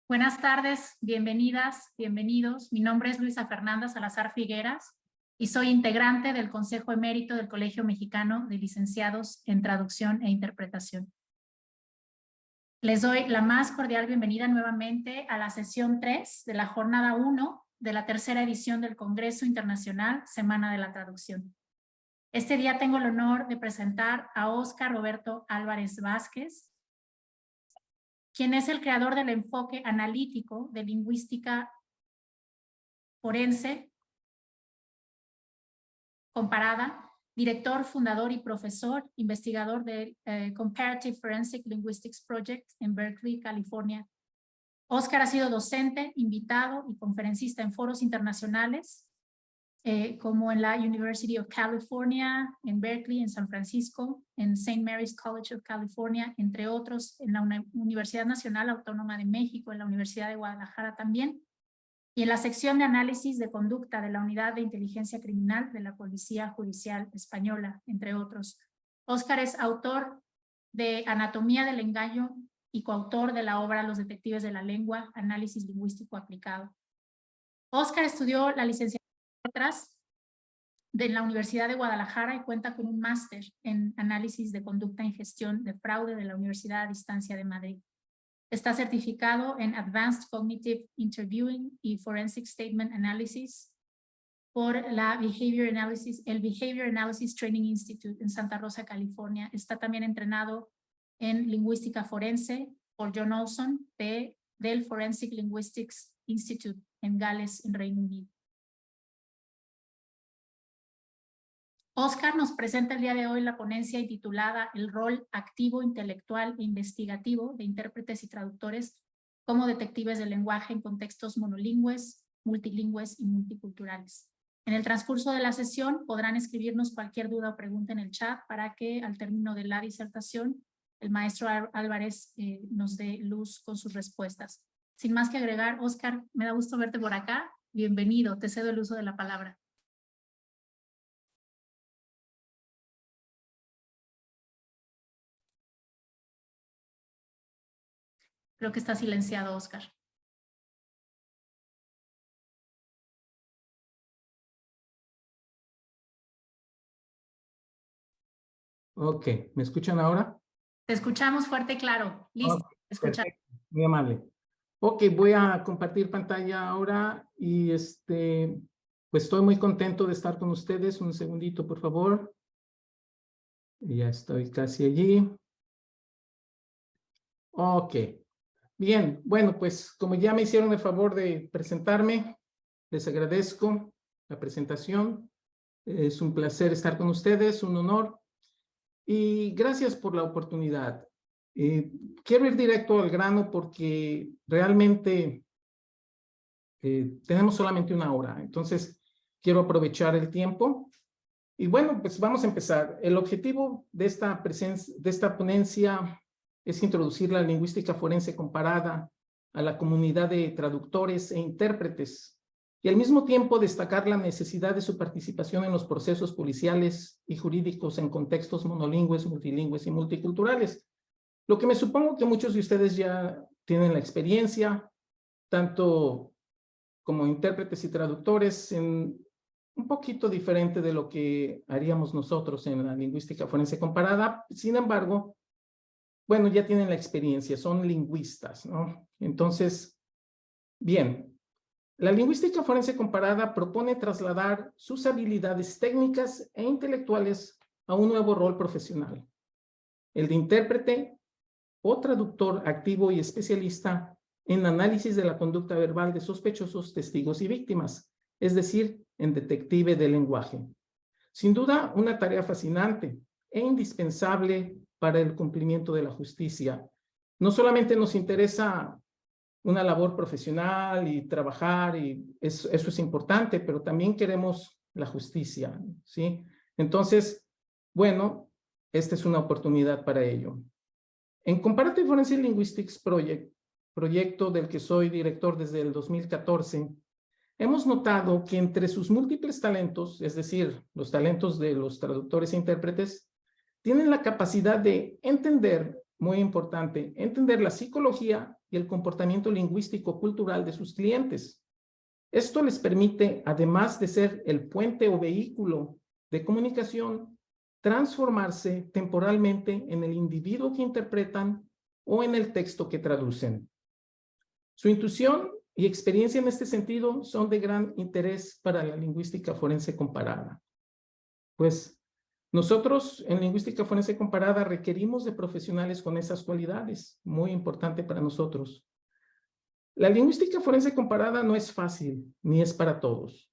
Buenas tardes, bienvenidas, bienvenidos. Mi nombre es Luisa Fernanda Salazar Figueras y soy integrante del Consejo Emérito del Colegio Mexicano de Licenciados en Traducción e Interpretación. Les doy la más cordial bienvenida nuevamente a la sesión 3 de la jornada 1 de la tercera edición del Congreso Internacional Semana de la Traducción. Este día tengo el honor de presentar a Óscar Roberto Álvarez Vázquez, quien es el creador del enfoque analítico de lingüística forense comparada, director, fundador y profesor, investigador del Comparative Forensic Linguistics Project en Berkeley, California. Óscar ha sido docente, invitado y conferencista en foros internacionales, como en la University of California, en Berkeley, en San Francisco, en St. Mary's College of California, entre otros, en la Universidad Nacional Autónoma de México, en la Universidad de Guadalajara también, y en la sección de análisis de conducta de la Unidad de Inteligencia Criminal de la Policía Judicial Española, entre otros. Óscar es autor de Anatomía del Engaño y coautor de la obra Los Detectives de la Lengua, Análisis Lingüístico Aplicado. Óscar estudió la licenciatura de la Universidad de Guadalajara y cuenta con un máster en análisis de conducta en gestión de fraude de la Universidad a Distancia de Madrid. Está certificado en Advanced Cognitive Interviewing y Forensic Statement Analysis por el Behavior Analysis Training Institute en Santa Rosa, California. Está también entrenado en lingüística forense por John Olson del Forensic Linguistics Institute en Gales, en Reino Unido. Óscar nos presenta el día de hoy la ponencia titulada El rol activo, intelectual e investigativo de intérpretes y traductores como detectives del lenguaje en contextos monolingües, multilingües y multiculturales. En el transcurso de la sesión podrán escribirnos cualquier duda o pregunta en el chat para que al término de la disertación el maestro Álvarez nos dé luz con sus respuestas. Sin más que agregar, Óscar, me da gusto verte por acá. Bienvenido, te cedo el uso de la palabra. Creo que está silenciado, Óscar. Ok, ¿me escuchan ahora? Te escuchamos fuerte y claro. Listo, Okay, escucha. perfecto, muy amable. Ok, voy a compartir pantalla ahora y pues estoy muy contento de estar con ustedes. Un segundito, por favor. Ya estoy casi allí. Ok, bien, bueno, pues como ya me hicieron el favor de presentarme, les agradezco la presentación. Es un placer estar con ustedes, un honor. Y gracias por la oportunidad. Quiero ir directo al grano porque realmente tenemos solamente una hora, entonces quiero aprovechar el tiempo. Y bueno, pues vamos a empezar. El objetivo de esta ponencia es introducir la lingüística forense comparada a la comunidad de traductores e intérpretes y al mismo tiempo destacar la necesidad de su participación en los procesos policiales y jurídicos en contextos monolingües, multilingües y multiculturales. Lo que me supongo que muchos de ustedes ya tienen la experiencia, tanto como intérpretes y traductores, en un poquito diferente de lo que haríamos nosotros en la lingüística forense comparada. Sin embargo, bueno, ya tienen la experiencia, son lingüistas, ¿no? Entonces, bien, la lingüística forense comparada propone trasladar sus habilidades técnicas e intelectuales a un nuevo rol profesional, el de intérprete o traductor activo y especialista en análisis de la conducta verbal de sospechosos, testigos y víctimas, es decir, en detective del lenguaje. Sin duda, una tarea fascinante e indispensable para el cumplimiento de la justicia. No solamente nos interesa una labor profesional y trabajar, y eso es importante, pero también queremos la justicia, ¿sí? Entonces, bueno, esta es una oportunidad para ello. En Comparative Forensic Linguistics Project, proyecto del que soy director desde el 2014, hemos notado que entre sus múltiples talentos, es decir, los talentos de los traductores e intérpretes, tienen la capacidad de entender, muy importante, entender la psicología y el comportamiento lingüístico-cultural de sus clientes. Esto les permite, además de ser el puente o vehículo de comunicación, transformarse temporalmente en el individuo que interpretan o en el texto que traducen. Su intuición y experiencia en este sentido son de gran interés para la lingüística forense comparada. Pues nosotros en lingüística forense comparada requerimos de profesionales con esas cualidades, muy importante para nosotros. La lingüística forense comparada no es fácil, ni es para todos.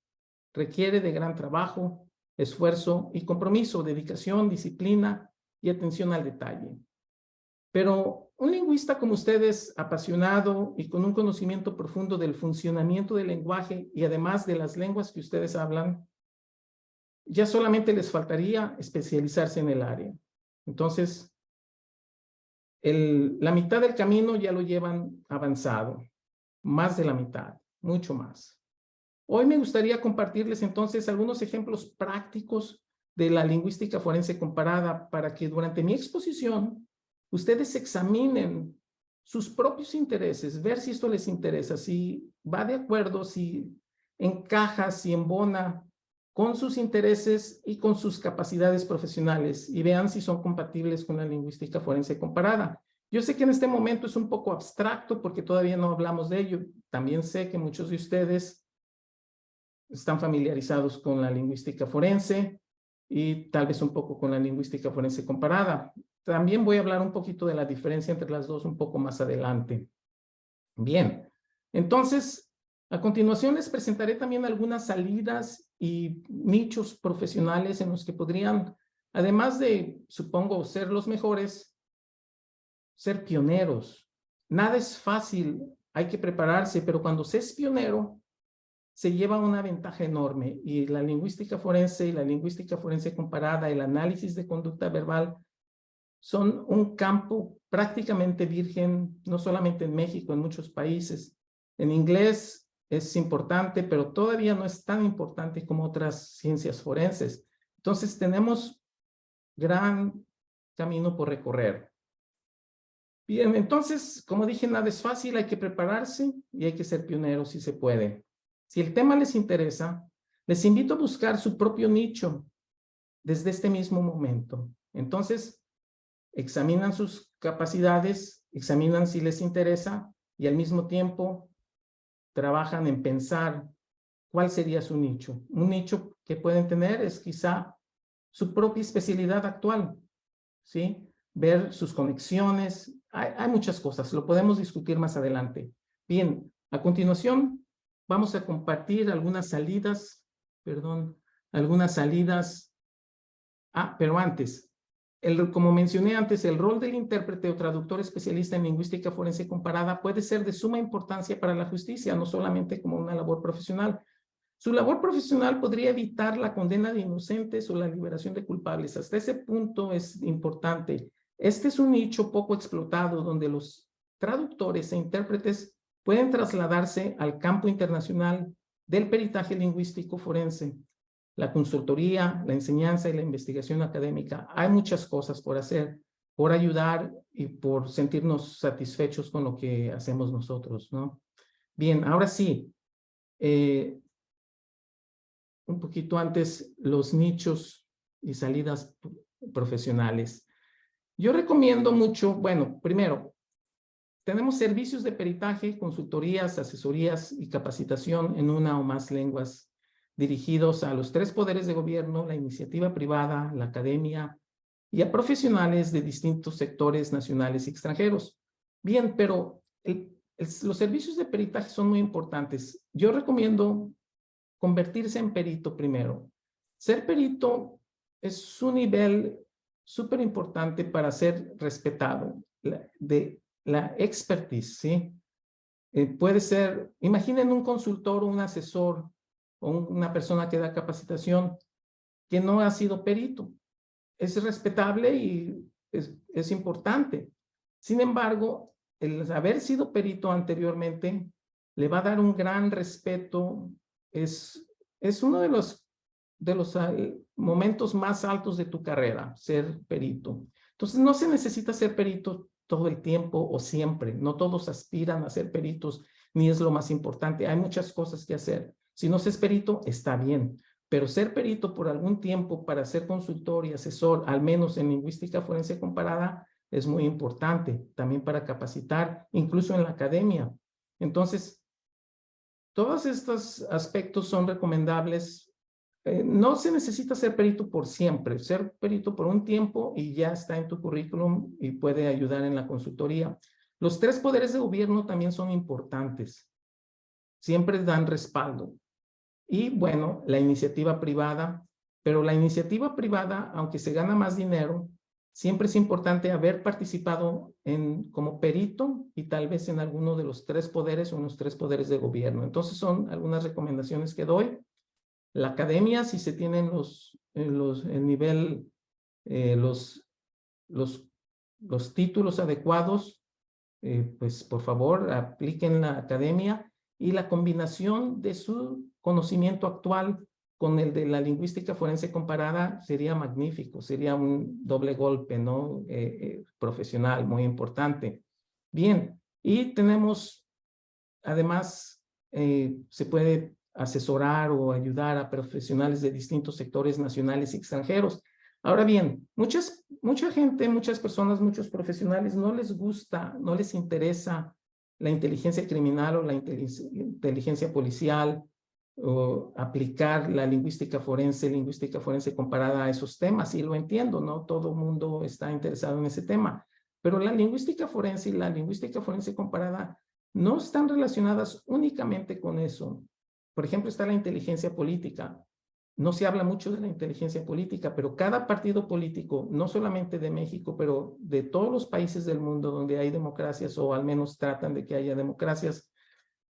Requiere de gran trabajo, esfuerzo y compromiso, dedicación, disciplina y atención al detalle. Pero un lingüista como ustedes, apasionado y con un conocimiento profundo del funcionamiento del lenguaje y además de las lenguas que ustedes hablan, ya solamente les faltaría especializarse en el área. Entonces, la mitad del camino ya lo llevan avanzado, más de la mitad, mucho más. Hoy me gustaría compartirles entonces algunos ejemplos prácticos de la lingüística forense comparada para que durante mi exposición ustedes examinen sus propios intereses, ver si esto les interesa, si va de acuerdo, si encaja, si embona con sus intereses y con sus capacidades profesionales y vean si son compatibles con la lingüística forense comparada. Yo sé que en este momento es un poco abstracto porque todavía no hablamos de ello. También sé que muchos de ustedes están familiarizados con la lingüística forense y tal vez un poco con la lingüística forense comparada. También voy a hablar un poquito de la diferencia entre las dos un poco más adelante. Bien, entonces, a continuación les presentaré también algunas salidas y nichos profesionales en los que podrían, además de, supongo, ser los mejores, ser pioneros. Nada es fácil, hay que prepararse, pero cuando se es pionero, se lleva una ventaja enorme y la lingüística forense y la lingüística forense comparada, el análisis de conducta verbal, son un campo prácticamente virgen, no solamente en México, en muchos países. En inglés es importante, pero todavía no es tan importante como otras ciencias forenses. Entonces tenemos gran camino por recorrer. Bien, entonces, como dije, nada es fácil, hay que prepararse y hay que ser pioneros si se puede. Si el tema les interesa, les invito a buscar su propio nicho desde este mismo momento. Entonces, examinan sus capacidades, examinan si les interesa y al mismo tiempo trabajan en pensar cuál sería su nicho. Un nicho que pueden tener es quizá su propia especialidad actual, ¿sí? Ver sus conexiones. Hay muchas cosas, lo podemos discutir más adelante. Bien, a continuación vamos a compartir algunas salidas, pero antes, como mencioné antes, el rol del intérprete o traductor especialista en lingüística forense comparada puede ser de suma importancia para la justicia, no solamente como una labor profesional. Su labor profesional podría evitar la condena de inocentes o la liberación de culpables. Hasta ese punto es importante. Este es un nicho poco explotado donde los traductores e intérpretes pueden trasladarse al campo internacional del peritaje lingüístico forense. La consultoría, la enseñanza y la investigación académica. Hay muchas cosas por hacer, por ayudar y por sentirnos satisfechos con lo que hacemos nosotros, ¿no? Bien, ahora sí, un poquito antes, los nichos y salidas profesionales. Yo recomiendo mucho, bueno, primero, tenemos servicios de peritaje, consultorías, asesorías y capacitación en una o más lenguas dirigidos a los 3 poderes de gobierno, la iniciativa privada, la academia y a profesionales de distintos sectores nacionales y extranjeros. Bien, pero los servicios de peritaje son muy importantes. Yo recomiendo convertirse en perito primero. Ser perito es un nivel súper importante para ser respetado, de la expertise, ¿sí? Puede ser, imaginen un consultor o un asesor o una persona que da capacitación que no ha sido perito. Es respetable y es importante. Sin embargo, el haber sido perito anteriormente le va a dar un gran respeto. Es uno de los momentos más altos de tu carrera, ser perito. Entonces, no se necesita ser perito todo el tiempo o siempre. No todos aspiran a ser peritos, ni es lo más importante. Hay muchas cosas que hacer. Si no se es perito, está bien. Pero ser perito por algún tiempo para ser consultor y asesor, al menos en lingüística forense comparada, es muy importante. También para capacitar, incluso en la academia. Entonces, todos estos aspectos son recomendables. No se necesita ser perito por siempre, ser perito por un tiempo y ya está en tu currículum y puede ayudar en la consultoría. Los 3 poderes de gobierno también son importantes. Siempre dan respaldo. Y bueno, la iniciativa privada, pero la iniciativa privada, aunque se gana más dinero, siempre es importante haber participado como perito y tal vez en alguno de los 3 poderes o en los 3 poderes de gobierno. Entonces son algunas recomendaciones que doy. La academia, si se tienen el nivel, los títulos adecuados, pues por favor apliquen la academia y la combinación de su conocimiento actual con el de la lingüística forense comparada sería magnífico, sería un doble golpe, ¿no? Profesional, muy importante. Bien, y tenemos, además, se puede asesorar o ayudar a profesionales de distintos sectores nacionales y extranjeros. Ahora bien, mucha gente, muchas personas, muchos profesionales no les gusta, no les interesa la inteligencia criminal o la inteligencia policial o aplicar la lingüística forense comparada a esos temas. Y lo entiendo, ¿no? Todo el mundo está interesado en ese tema. Pero la lingüística forense y la lingüística forense comparada no están relacionadas únicamente con eso. Por ejemplo, está la inteligencia política. No se habla mucho de la inteligencia política, pero cada partido político, no solamente de México, pero de todos los países del mundo donde hay democracias o al menos tratan de que haya democracias,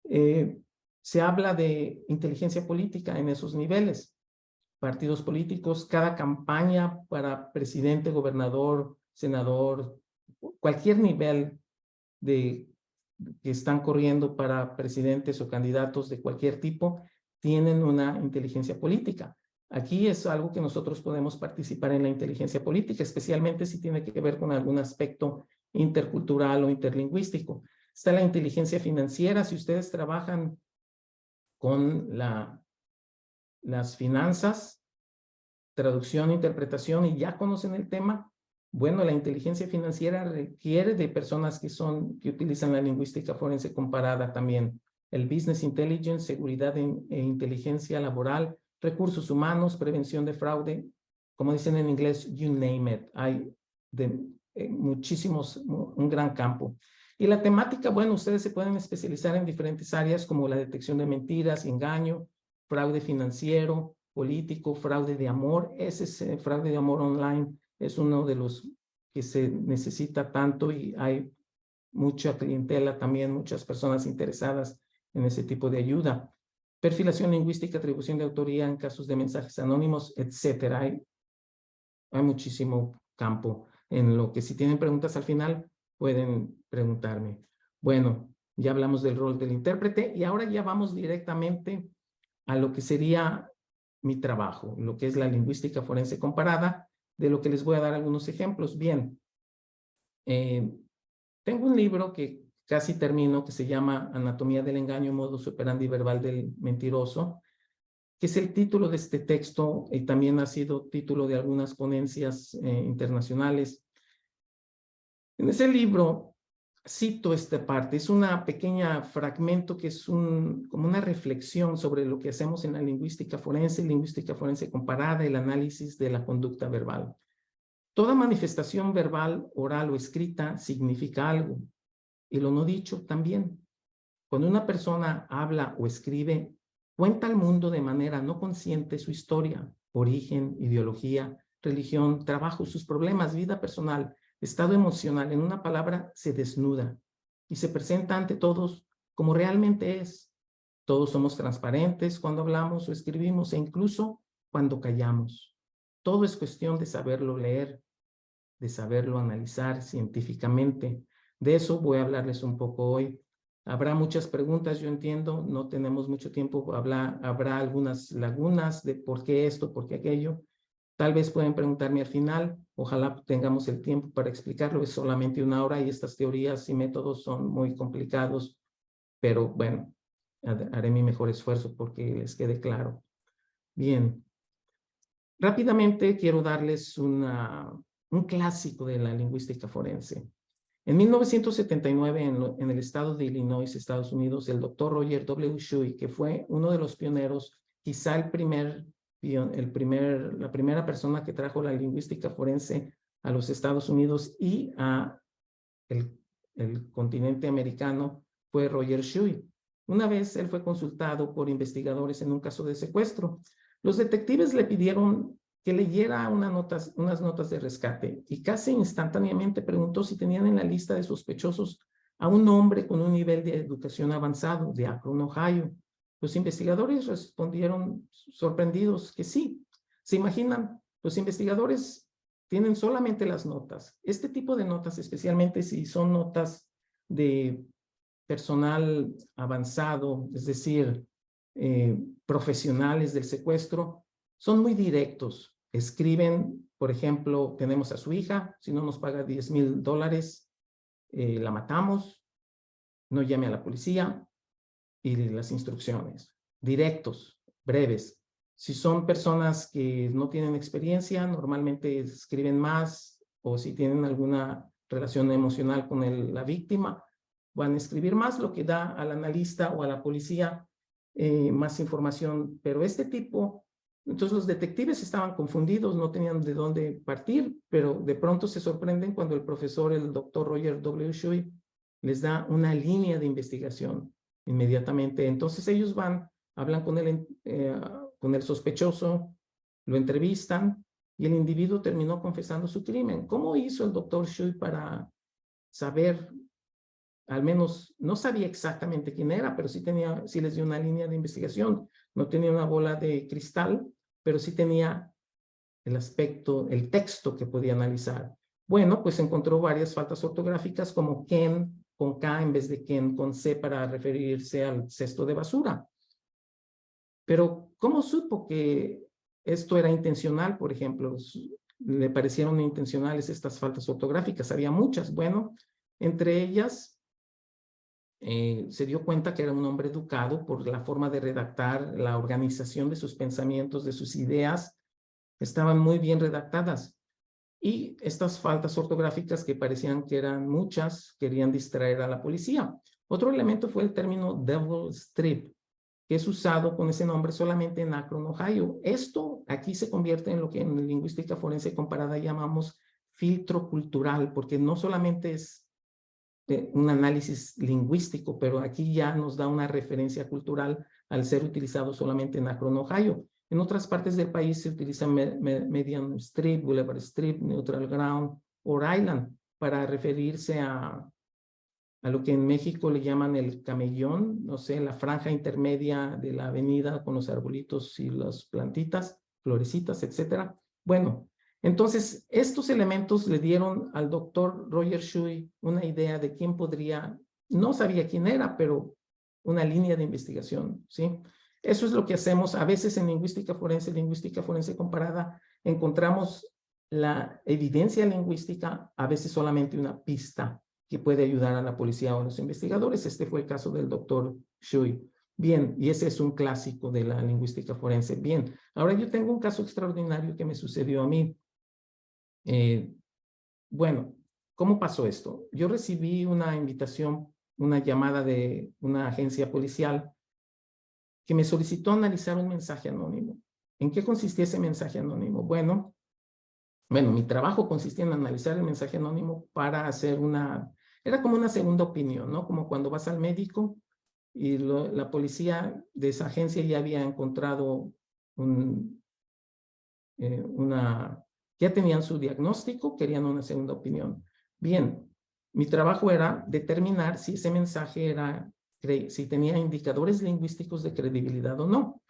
se habla de inteligencia política en esos niveles. Partidos políticos, cada campaña para presidente, gobernador, senador, cualquier nivel que están corriendo para presidentes o candidatos de cualquier tipo, tienen una inteligencia política. Aquí es algo que nosotros podemos participar en la inteligencia política, especialmente si tiene que ver con algún aspecto intercultural o interlingüístico. Está la inteligencia financiera. Si ustedes trabajan con las finanzas, traducción, interpretación y ya conocen el tema, bueno, la inteligencia financiera requiere de personas que utilizan la lingüística forense comparada también. El business intelligence, seguridad e inteligencia laboral, recursos humanos, prevención de fraude, como dicen en inglés, you name it. Hay muchísimos, un gran campo. Y la temática, bueno, ustedes se pueden especializar en diferentes áreas como la detección de mentiras, engaño, fraude financiero, político, fraude de amor. Ese fraude de amor online es uno de los que se necesita tanto y hay mucha clientela también, muchas personas interesadas en ese tipo de ayuda. Perfilación lingüística, atribución de autoría en casos de mensajes anónimos, etcétera. Hay muchísimo campo en lo que si tienen preguntas al final pueden preguntarme. Bueno, ya hablamos del rol del intérprete y ahora ya vamos directamente a lo que sería mi trabajo, lo que es la lingüística forense comparada, de lo que les voy a dar algunos ejemplos. Bien, tengo un libro que casi termino, que se llama Anatomía del engaño, modus operandi verbal del mentiroso, que es el título de este texto y también ha sido título de algunas ponencias internacionales. En ese libro cito esta parte, es una pequeña fragmento que es como una reflexión sobre lo que hacemos en la lingüística forense comparada, el análisis de la conducta verbal. Toda manifestación verbal, oral o escrita significa algo, y lo no dicho también. Cuando una persona habla o escribe, cuenta al mundo de manera no consciente su historia, origen, ideología, religión, trabajo, sus problemas, vida personal, estado emocional. En una palabra, se desnuda y se presenta ante todos como realmente es. Todos somos transparentes cuando hablamos o escribimos e incluso cuando callamos. Todo es cuestión de saberlo leer, de saberlo analizar científicamente. De eso voy a hablarles un poco hoy. Habrá muchas preguntas, yo entiendo, no tenemos mucho tiempo, habrá algunas lagunas de por qué esto, por qué aquello, Tal vez pueden preguntarme al final, ojalá tengamos el tiempo para explicarlo, es solamente 1 hora y estas teorías y métodos son muy complicados, pero bueno, haré mi mejor esfuerzo porque les quede claro. Bien, rápidamente quiero darles un clásico de la lingüística forense. En 1979, en el estado de Illinois, Estados Unidos, el doctor Roger W. Shuey, que fue uno de los pioneros, quizá la primera persona que trajo la lingüística forense a los Estados Unidos y a el continente americano, fue Roger Shuey. Una vez él fue consultado por investigadores en un caso de secuestro. Los detectives le pidieron que leyera unas notas de rescate y casi instantáneamente preguntó si tenían en la lista de sospechosos a un hombre con un nivel de educación avanzado de Akron, Ohio. Los investigadores respondieron sorprendidos que sí. ¿Se imaginan? Los investigadores tienen solamente las notas. Este tipo de notas, especialmente si son notas de personal avanzado, es decir, profesionales del secuestro, son muy directos. Escriben, por ejemplo, tenemos a su hija, si no nos paga $10,000, la matamos, no llame a la policía, y las instrucciones. Directos, breves. Si son personas que no tienen experiencia, normalmente escriben más, o si tienen alguna relación emocional con la víctima, van a escribir más, lo que da al analista o a la policía más información. Pero este tipo, entonces los detectives estaban confundidos, no tenían de dónde partir, pero de pronto se sorprenden cuando el profesor, el doctor Roger W. Shuey, les da una línea de investigación inmediatamente. Entonces ellos hablan con el sospechoso, lo entrevistan y el individuo terminó confesando su crimen. ¿Cómo hizo el doctor Shuey para saber? Al menos no sabía exactamente quién era, pero sí les dio una línea de investigación. No tenía una bola de cristal, pero sí tenía el texto que podía analizar. Bueno, pues encontró varias faltas ortográficas como Ken con K en vez de Ken con C para referirse al cesto de basura. Pero ¿cómo supo que esto era intencional? Por ejemplo, le parecieron intencionales estas faltas ortográficas. Había muchas. Bueno, entre ellas se dio cuenta que era un hombre educado por la forma de redactar, la organización de sus pensamientos, de sus ideas, estaban muy bien redactadas. Y estas faltas ortográficas que parecían que eran muchas, querían distraer a la policía. Otro elemento fue el término Devil Strip, que es usado con ese nombre solamente en Akron, Ohio. Esto aquí se convierte en lo que en lingüística forense comparada llamamos filtro cultural, porque no solamente es un análisis lingüístico, pero aquí ya nos da una referencia cultural al ser utilizado solamente en Akron, Ohio. En otras partes del país se utiliza Median Strip, Boulevard Strip, Neutral Ground o Island para referirse a lo que en México le llaman el camellón, no sé, la franja intermedia de la avenida con los arbolitos y las plantitas, florecitas, etcétera. Bueno, entonces estos elementos le dieron al doctor Roger Shuey una idea de quién podría, no sabía quién era, pero una línea de investigación, ¿sí? Eso es lo que hacemos a veces en lingüística forense comparada, encontramos la evidencia lingüística, a veces solamente una pista que puede ayudar a la policía o a los investigadores. Este fue el caso del doctor Shuey. Bien, y ese es un clásico de la lingüística forense. Bien, ahora yo tengo un caso extraordinario que me sucedió a mí. Bueno, ¿cómo pasó esto? Yo recibí una invitación, una llamada de una agencia policial que me solicitó analizar un mensaje anónimo. ¿En qué consistía ese mensaje anónimo? Bueno, mi trabajo consistía en analizar el mensaje anónimo para hacer era como una segunda opinión, ¿no? Como cuando vas al médico y la policía de esa agencia ya había encontrado ya tenían su diagnóstico, querían una segunda opinión. Bien, mi trabajo era determinar si ese mensaje si tenía indicadores lingüísticos de credibilidad o no.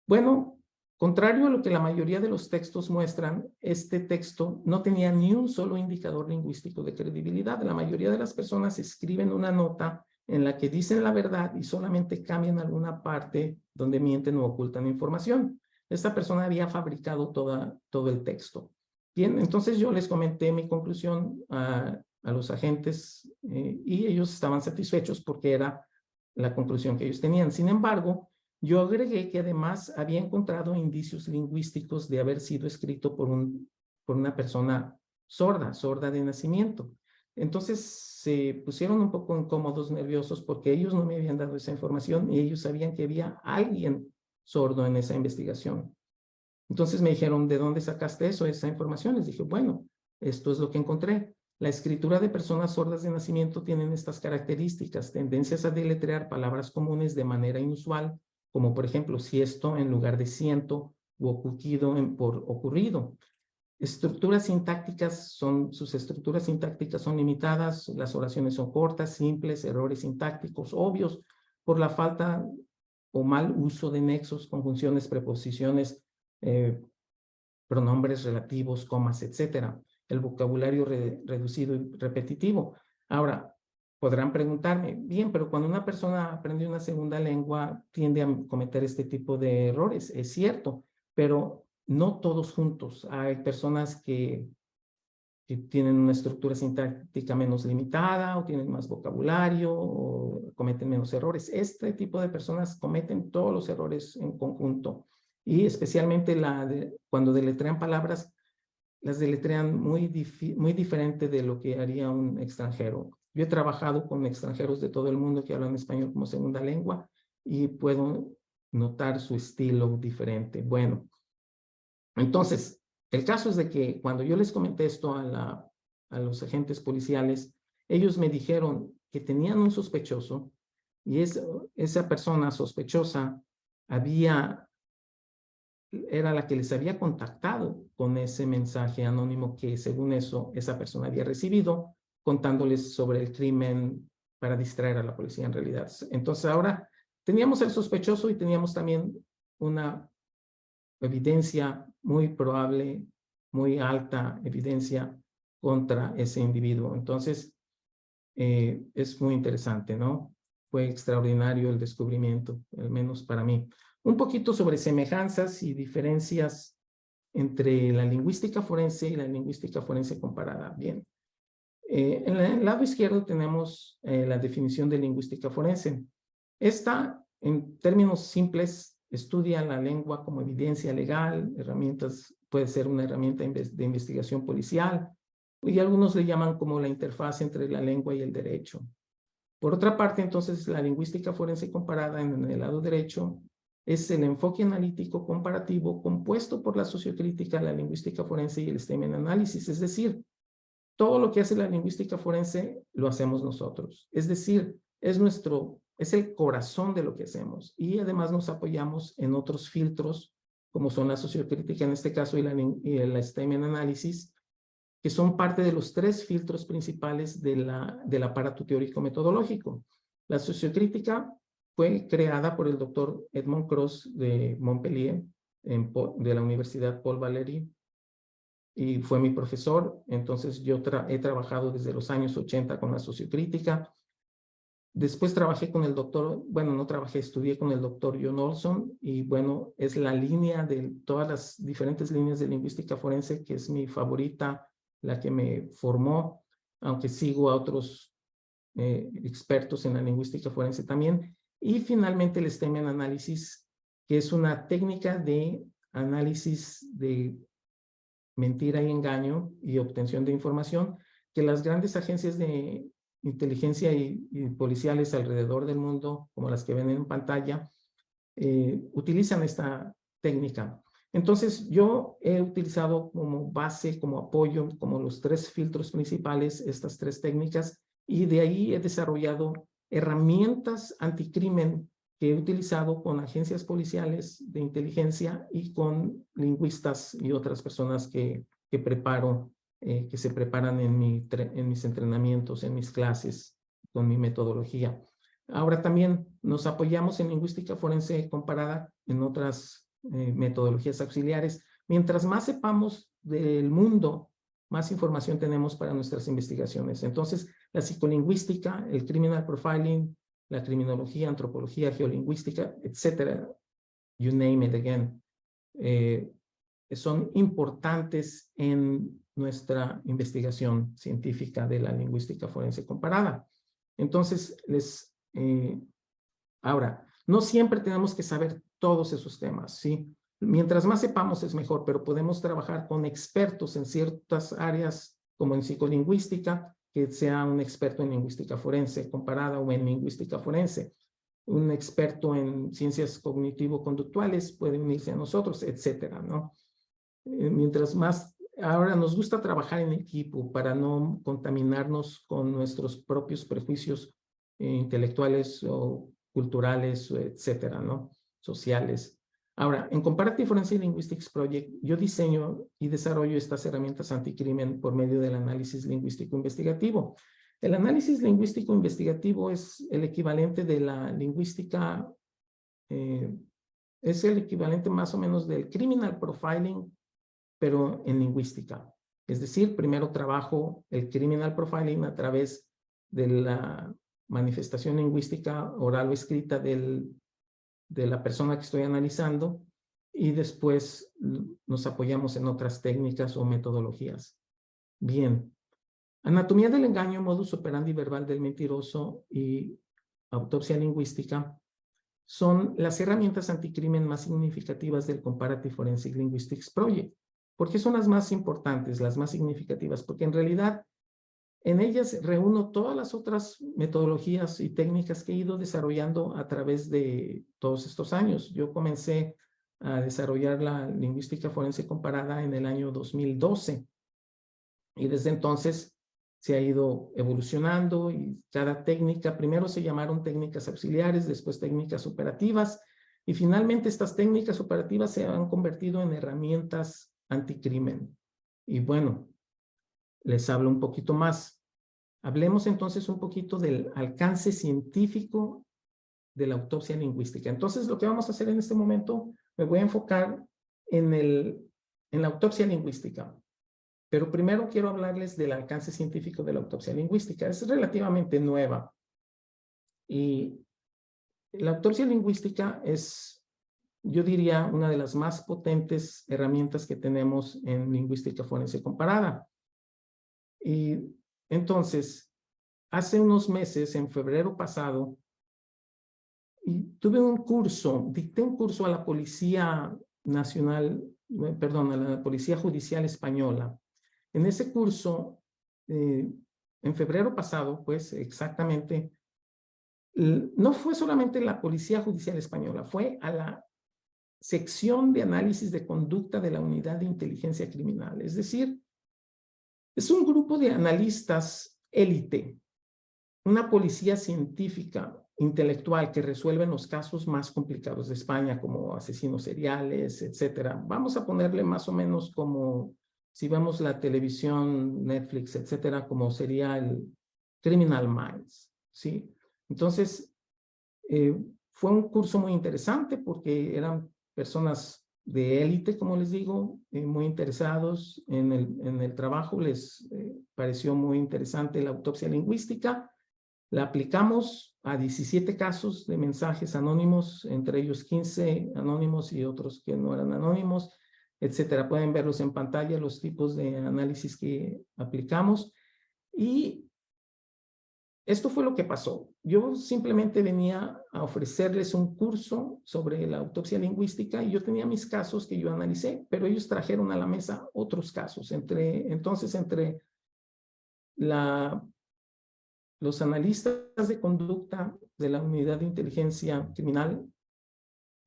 Bueno, contrario a lo que la mayoría de los textos muestran, este texto no tenía ni un solo indicador lingüístico de credibilidad. La mayoría de las personas escriben una nota en la que dicen la verdad y solamente cambian alguna parte donde mienten o ocultan información. esta persona había fabricado todo el texto. Bien, entonces yo les comenté mi conclusión a los agentes y ellos estaban satisfechos porque era la conclusión que ellos tenían. Sin embargo, yo agregué que además había encontrado indicios lingüísticos de haber sido escrito por una persona sorda de nacimiento. Entonces se pusieron un poco incómodos, nerviosos, porque ellos no me habían dado esa información y ellos sabían que había alguien sordo en esa investigación. Entonces me dijeron, ¿de dónde sacaste esa información? Les dije, bueno, esto es lo que encontré. La escritura de personas sordas de nacimiento tienen estas características, tendencias a deletrear palabras comunes de manera inusual, como por ejemplo, siesto en lugar de siento, u ocurrido por ocurrido. Sus estructuras sintácticas son limitadas, las oraciones son cortas, simples, errores sintácticos obvios por la falta o mal uso de nexos, conjunciones, preposiciones, pronombres relativos, comas, etcétera. El vocabulario reducido y repetitivo. Ahora, podrán preguntarme, bien, pero cuando una persona aprende una segunda lengua, tiende a cometer este tipo de errores. Es cierto, pero no todos juntos. Hay personas que tienen una estructura sintáctica menos limitada o tienen más vocabulario o cometen menos errores. Este tipo de personas cometen todos los errores en conjunto y especialmente cuando deletrean palabras, las deletrean muy diferente de lo que haría un extranjero. Yo he trabajado con extranjeros de todo el mundo que hablan español como segunda lengua y puedo notar su estilo diferente. Bueno, entonces, el caso es de que cuando yo les comenté esto a los agentes policiales, ellos me dijeron que tenían un sospechoso y esa persona sospechosa era la que les había contactado con ese mensaje anónimo que según eso esa persona había recibido contándoles sobre el crimen para distraer a la policía en realidad. Entonces ahora teníamos el sospechoso y teníamos también una evidencia muy probable, muy alta evidencia contra ese individuo. Entonces, es muy interesante, ¿no? Fue extraordinario el descubrimiento, al menos para mí. Un poquito sobre semejanzas y diferencias entre la lingüística forense y la lingüística forense comparada. Bien, en el lado izquierdo tenemos la definición de lingüística forense. Esta, en términos simples, estudia la lengua como evidencia legal, puede ser una herramienta de investigación policial, y algunos le llaman como la interfaz entre la lengua y el derecho. Por otra parte, entonces, la lingüística forense comparada en el lado derecho es el enfoque analítico comparativo compuesto por la sociocrítica, la lingüística forense y el statement analysis, es decir, todo lo que hace la lingüística forense lo hacemos nosotros. Es decir, es el corazón de lo que hacemos y además nos apoyamos en otros filtros como son la sociocrítica en este caso y el statement analysis, que son parte de los 3 filtros principales del aparato teórico metodológico. La sociocrítica fue creada por el doctor Edmond Cross de Montpellier, de la Universidad Paul Valéry, y fue mi profesor. Entonces yo he trabajado desde los años 80 con la sociocrítica. Después trabajé con el doctor, bueno, no trabajé, estudié con el doctor John Olson y bueno, es la línea de todas las diferentes líneas de lingüística forense que es mi favorita, la que me formó, aunque sigo a otros expertos en la lingüística forense también. Y finalmente el statement analysis, que es una técnica de análisis de mentira y engaño y obtención de información que las grandes agencias de inteligencia y policiales alrededor del mundo, como las que ven en pantalla, utilizan esta técnica. Entonces, yo he utilizado como base, como apoyo, como los 3 filtros principales, estas 3 técnicas, y de ahí he desarrollado herramientas anticrimen que he utilizado con agencias policiales de inteligencia y con lingüistas y otras personas que preparo, que se preparan en mis entrenamientos, en mis clases, con mi metodología. Ahora también nos apoyamos en lingüística forense comparada en otras metodologías auxiliares. Mientras más sepamos del mundo, más información tenemos para nuestras investigaciones. Entonces, la psicolingüística, el criminal profiling, la criminología, antropología, geolingüística, etcétera, you name it again. son importantes en nuestra investigación científica de la lingüística forense comparada. Entonces, ahora, no siempre tenemos que saber todos esos temas, ¿sí? Mientras más sepamos es mejor, pero podemos trabajar con expertos en ciertas áreas, como en psicolingüística, que sea un experto en lingüística forense comparada o en lingüística forense. Un experto en ciencias cognitivo-conductuales puede unirse a nosotros, etcétera, ¿no? Mientras más, ahora nos gusta trabajar en equipo para no contaminarnos con nuestros propios prejuicios intelectuales o culturales, etcétera, ¿no? Sociales. Ahora, en Comparative Forensic Linguistics Project, yo diseño y desarrollo estas herramientas anticrimen por medio del análisis lingüístico investigativo. El análisis lingüístico investigativo es el equivalente de la lingüística, es el equivalente más o menos del criminal profiling, pero en lingüística. Es decir, primero trabajo el criminal profiling a través de la manifestación lingüística oral o escrita de la persona que estoy analizando, y después nos apoyamos en otras técnicas o metodologías. Bien. Anatomía del engaño, modus operandi verbal del mentiroso y autopsia lingüística son las herramientas anticrimen más significativas del Comparative Forensic Linguistics Project. ¿Por qué son las más importantes, las más significativas? Porque en realidad en ellas reúno todas las otras metodologías y técnicas que he ido desarrollando a través de todos estos años. Yo comencé a desarrollar la lingüística forense comparada en el año 2012 y desde entonces se ha ido evolucionando y cada técnica, primero se llamaron técnicas auxiliares, después técnicas operativas y finalmente estas técnicas operativas se han convertido en herramientas anticrimen. Y bueno, les hablo un poquito más. Hablemos entonces un poquito del alcance científico de la autopsia lingüística. Entonces, lo que vamos a hacer en este momento, me voy a enfocar en la autopsia lingüística. Pero primero quiero hablarles del alcance científico de la autopsia lingüística. Es relativamente nueva. Y la autopsia lingüística es, yo diría, una de las más potentes herramientas que tenemos en lingüística forense comparada. Y entonces, hace unos meses, en febrero pasado, tuve un curso, dicté un curso a la Policía Nacional, perdón, a la Policía Judicial Española. En ese curso, en febrero pasado, pues exactamente, no fue solamente la Policía Judicial Española, fue a la sección de análisis de conducta de la Unidad de Inteligencia Criminal. Es decir, es un grupo de analistas élite, una policía científica, intelectual, que resuelven los casos más complicados de España, como asesinos seriales, etcétera. Vamos a ponerle más o menos como, si vemos la televisión, Netflix, etcétera, como sería el Criminal Minds, ¿sí? Entonces, fue un curso muy interesante porque eran personas de élite, como les digo, muy interesados en el trabajo. Les pareció muy interesante la autopsia lingüística. La aplicamos a 17 casos de mensajes anónimos, entre ellos 15 anónimos y otros que no eran anónimos, etcétera. Pueden verlos en pantalla, los tipos de análisis que aplicamos. Y esto fue lo que pasó. Yo simplemente venía a ofrecerles un curso sobre la autopsia lingüística y yo tenía mis casos que yo analicé, pero ellos trajeron a la mesa otros casos. Entonces, entre los analistas de conducta de la Unidad de Inteligencia Criminal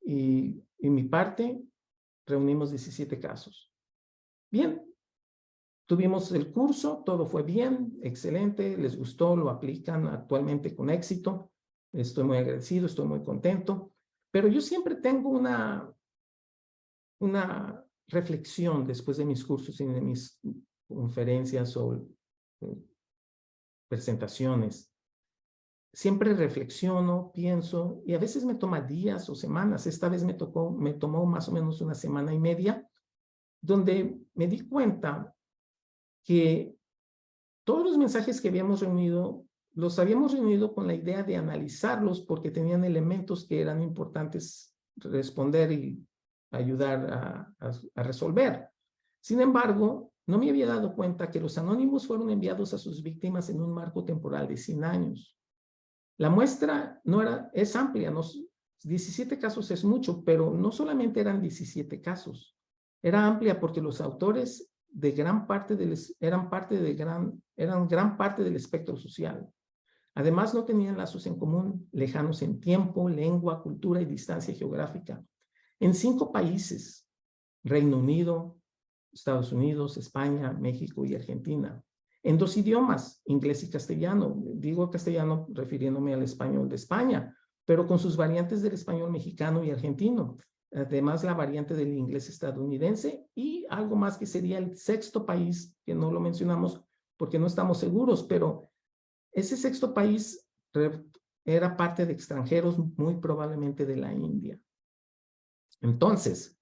y mi parte, reunimos 17 casos. Bien. Tuvimos el curso, todo fue bien, excelente, les gustó, lo aplican actualmente con éxito. Estoy muy agradecido, estoy muy contento. Pero yo siempre tengo una reflexión después de mis cursos y de mis conferencias o presentaciones. Siempre reflexiono, pienso, y a veces me toma días o semanas. Esta vez me tomó más o menos una semana y media, donde me di cuenta que todos los mensajes que habíamos reunido, los habíamos reunido con la idea de analizarlos porque tenían elementos que eran importantes responder y ayudar a resolver. Sin embargo, no me había dado cuenta que los anónimos fueron enviados a sus víctimas en un marco temporal de 100 años. La muestra es amplia, 17 casos es mucho, pero no solamente eran 17 casos, era amplia porque los autores eran gran parte del espectro social. Además, no tenían lazos en común, lejanos en tiempo, lengua, cultura y distancia geográfica. En 5 países, Reino Unido, Estados Unidos, España, México y Argentina. En 2 idiomas, inglés y castellano. Digo castellano refiriéndome al español de España, pero con sus variantes del español mexicano y argentino. Además, la variante del inglés estadounidense y algo más que sería el 6º país, que no lo mencionamos porque no estamos seguros, pero ese 6º país era parte de extranjeros, muy probablemente de la India. Entonces,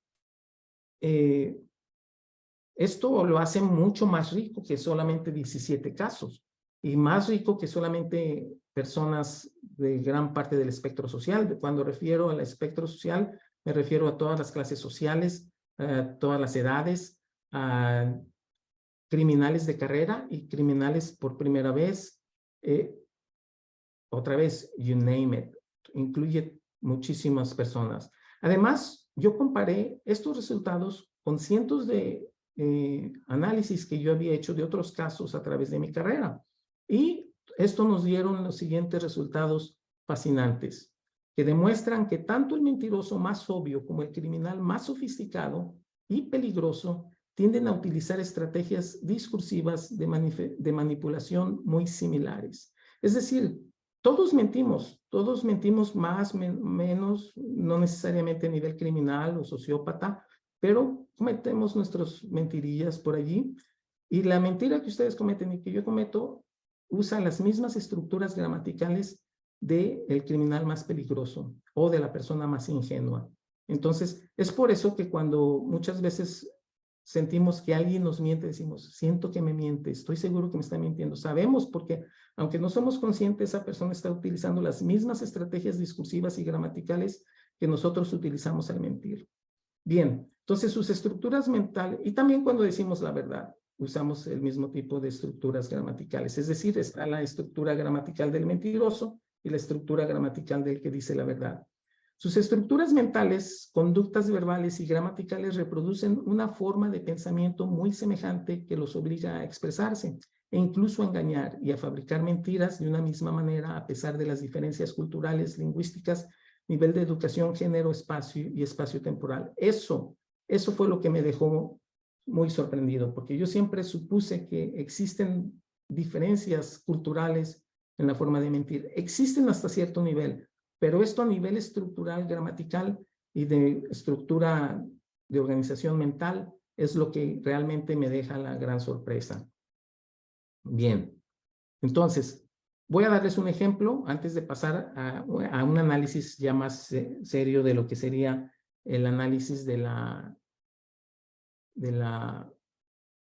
esto lo hace mucho más rico que solamente 17 casos y más rico que solamente personas de gran parte del espectro social. Cuando refiero al espectro social, me refiero a todas las clases sociales, todas las edades, a criminales de carrera y criminales por primera vez. Otra vez, you name it, incluye muchísimas personas. Además, yo comparé estos resultados con cientos de análisis que yo había hecho de otros casos a través de mi carrera. Y esto nos dieron los siguientes resultados fascinantes, que demuestran que tanto el mentiroso más obvio como el criminal más sofisticado y peligroso tienden a utilizar estrategias discursivas de manipulación muy similares. Es decir, todos mentimos más, menos, no necesariamente a nivel criminal o sociópata, pero cometemos nuestras mentirillas por allí. Y la mentira que ustedes cometen y que yo cometo usa las mismas estructuras gramaticales del criminal más peligroso o de la persona más ingenua. Entonces, es por eso que cuando muchas veces sentimos que alguien nos miente, decimos, siento que me miente, estoy seguro que me está mintiendo. Sabemos porque, aunque no somos conscientes, esa persona está utilizando las mismas estrategias discursivas y gramaticales que nosotros utilizamos al mentir. Bien, entonces sus estructuras mentales, y también cuando decimos la verdad, usamos el mismo tipo de estructuras gramaticales. Es decir, está la estructura gramatical del mentiroso y la estructura gramatical del que dice la verdad. Sus estructuras mentales, conductas verbales y gramaticales reproducen una forma de pensamiento muy semejante que los obliga a expresarse e incluso a engañar y a fabricar mentiras de una misma manera a pesar de las diferencias culturales, lingüísticas, nivel de educación, género, espacio y espacio temporal. Eso fue lo que me dejó muy sorprendido, porque yo siempre supuse que existen diferencias culturales en la forma de mentir. Existen hasta cierto nivel, pero esto a nivel estructural, gramatical y de estructura de organización mental es lo que realmente me deja la gran sorpresa. Bien, entonces, voy a darles un ejemplo antes de pasar a un análisis ya más serio de lo que sería el análisis de la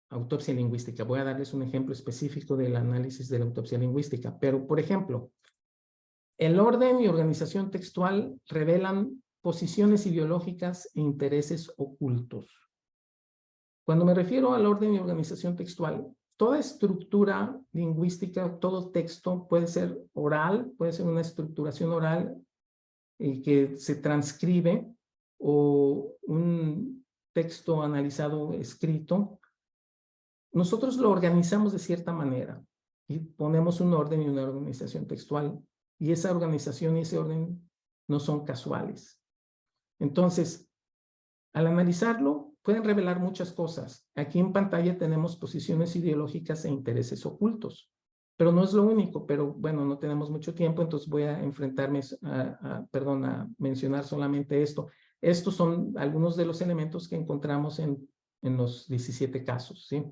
autopsia lingüística. Voy a darles un ejemplo específico del análisis de la autopsia lingüística. Pero, por ejemplo, el orden y organización textual revelan posiciones ideológicas e intereses ocultos. Cuando me refiero al orden y organización textual, toda estructura lingüística, todo texto puede ser oral, puede ser una estructuración oral que se transcribe o un texto analizado escrito. Nosotros lo organizamos de cierta manera y ponemos un orden y una organización textual. Y esa organización y ese orden no son casuales. Entonces, al analizarlo, pueden revelar muchas cosas. Aquí en pantalla tenemos posiciones ideológicas e intereses ocultos. Pero no es lo único, pero bueno, no tenemos mucho tiempo, entonces voy a enfrentarme a mencionar solamente esto. Estos son algunos de los elementos que encontramos en los 17 casos, ¿sí?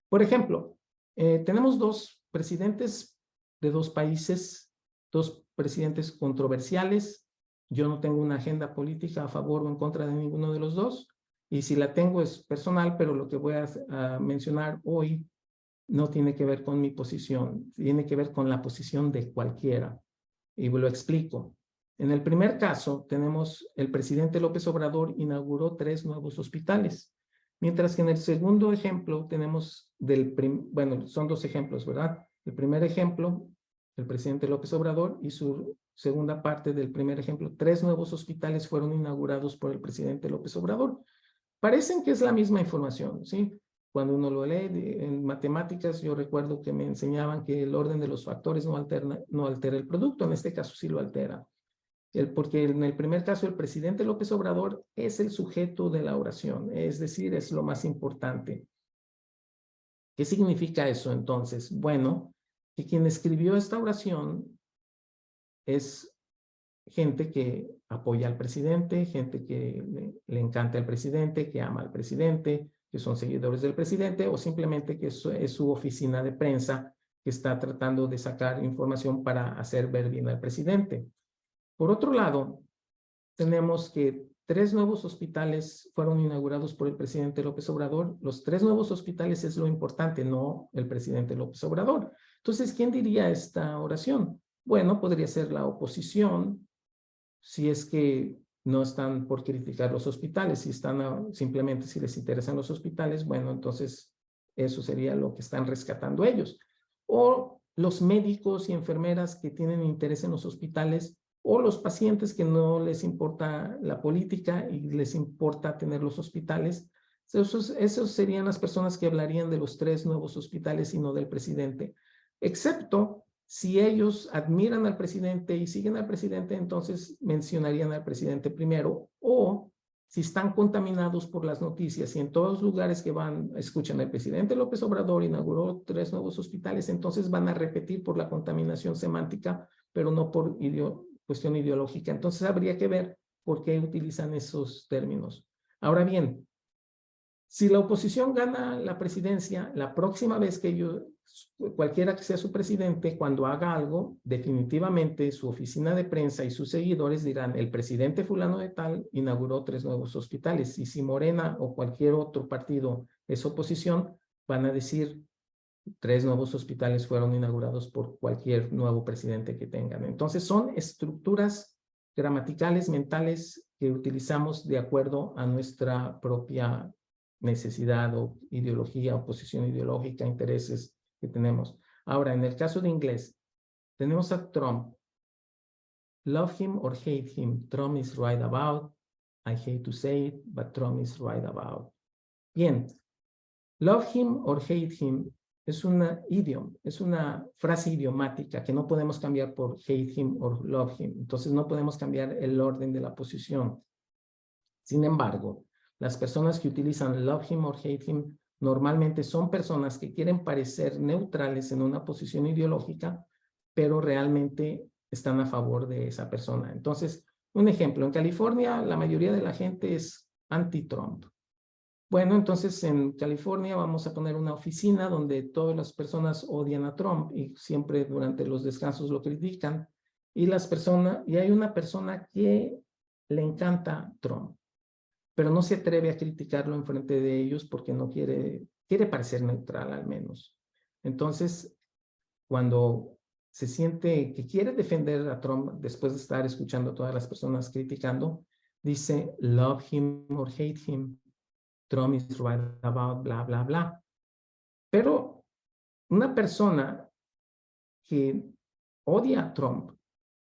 Por ejemplo, tenemos 2 presidentes de 2 países, 2 presidentes controversiales. Yo no tengo una agenda política a favor o en contra de ninguno de los 2. Y si la tengo es personal, pero lo que voy a mencionar hoy no tiene que ver con mi posición, tiene que ver con la posición de cualquiera. Y lo explico. En el primer caso, tenemos el presidente López Obrador inauguró 3 nuevos hospitales, mientras que en el segundo ejemplo tenemos bueno, son 2 ejemplos, ¿verdad? El primer ejemplo, el presidente López Obrador, y su segunda parte del primer ejemplo, 3 nuevos hospitales fueron inaugurados por el presidente López Obrador. Parecen que es la misma información, ¿sí? Cuando uno lo lee en matemáticas, yo recuerdo que me enseñaban que el orden de los factores no altera el producto, en este caso sí lo altera. Porque en el primer caso el presidente López Obrador es el sujeto de la oración, es decir, es lo más importante. ¿Qué significa eso entonces? Bueno, que quien escribió esta oración es gente que apoya al presidente, gente que le encanta al presidente, que ama al presidente, que son seguidores del presidente, o simplemente que es su oficina de prensa que está tratando de sacar información para hacer ver bien al presidente. Por otro lado, tenemos que 3 nuevos hospitales fueron inaugurados por el presidente López Obrador. Los 3 nuevos hospitales es lo importante, no el presidente López Obrador. Entonces, ¿quién diría esta oración? Bueno, podría ser la oposición, si es que no están por criticar los hospitales, si están simplemente si les interesan los hospitales, bueno, entonces eso sería lo que están rescatando ellos. O los médicos y enfermeras que tienen interés en los hospitales, o los pacientes que no les importa la política y les importa tener los hospitales. Esos serían las personas que hablarían de los 3 nuevos hospitales y no del presidente, excepto si ellos admiran al presidente y siguen al presidente, entonces mencionarían al presidente primero, o si están contaminados por las noticias y en todos los lugares que van escuchan el presidente López Obrador inauguró 3 nuevos hospitales, entonces van a repetir por la contaminación semántica, pero no por cuestión ideológica. Entonces habría que ver por qué utilizan esos términos. Ahora bien, si la oposición gana la presidencia, la próxima vez que cualquiera que sea su presidente, cuando haga algo, definitivamente su oficina de prensa y sus seguidores dirán, el presidente fulano de tal inauguró 3 nuevos hospitales. Y si Morena o cualquier otro partido es oposición, van a decir, 3 nuevos hospitales fueron inaugurados por cualquier nuevo presidente que tengan. Entonces son estructuras gramaticales, mentales, que utilizamos de acuerdo a nuestra propia necesidad o ideología, o posición ideológica, intereses que tenemos. Ahora, en el caso de inglés, tenemos a Trump. Love him or hate him, Trump is right about. I hate to say it, but Trump is right about. Bien, love him or hate him es una idiom, es una frase idiomática que no podemos cambiar por hate him or love him. Entonces no podemos cambiar el orden de la posición. Sin embargo, las personas que utilizan love him or hate him normalmente son personas que quieren parecer neutrales en una posición ideológica, pero realmente están a favor de esa persona. Entonces, un ejemplo, en California la mayoría de la gente es anti-Trump. Bueno, entonces en California vamos a poner una oficina donde todas las personas odian a Trump y siempre durante los descansos lo critican. Y hay una persona que le encanta Trump, pero no se atreve a criticarlo en frente de ellos porque no quiere parecer neutral al menos. Entonces, cuando se siente que quiere defender a Trump después de estar escuchando a todas las personas criticando, dice love him or hate him. Trump is right about bla, bla, bla. Pero una persona que odia a Trump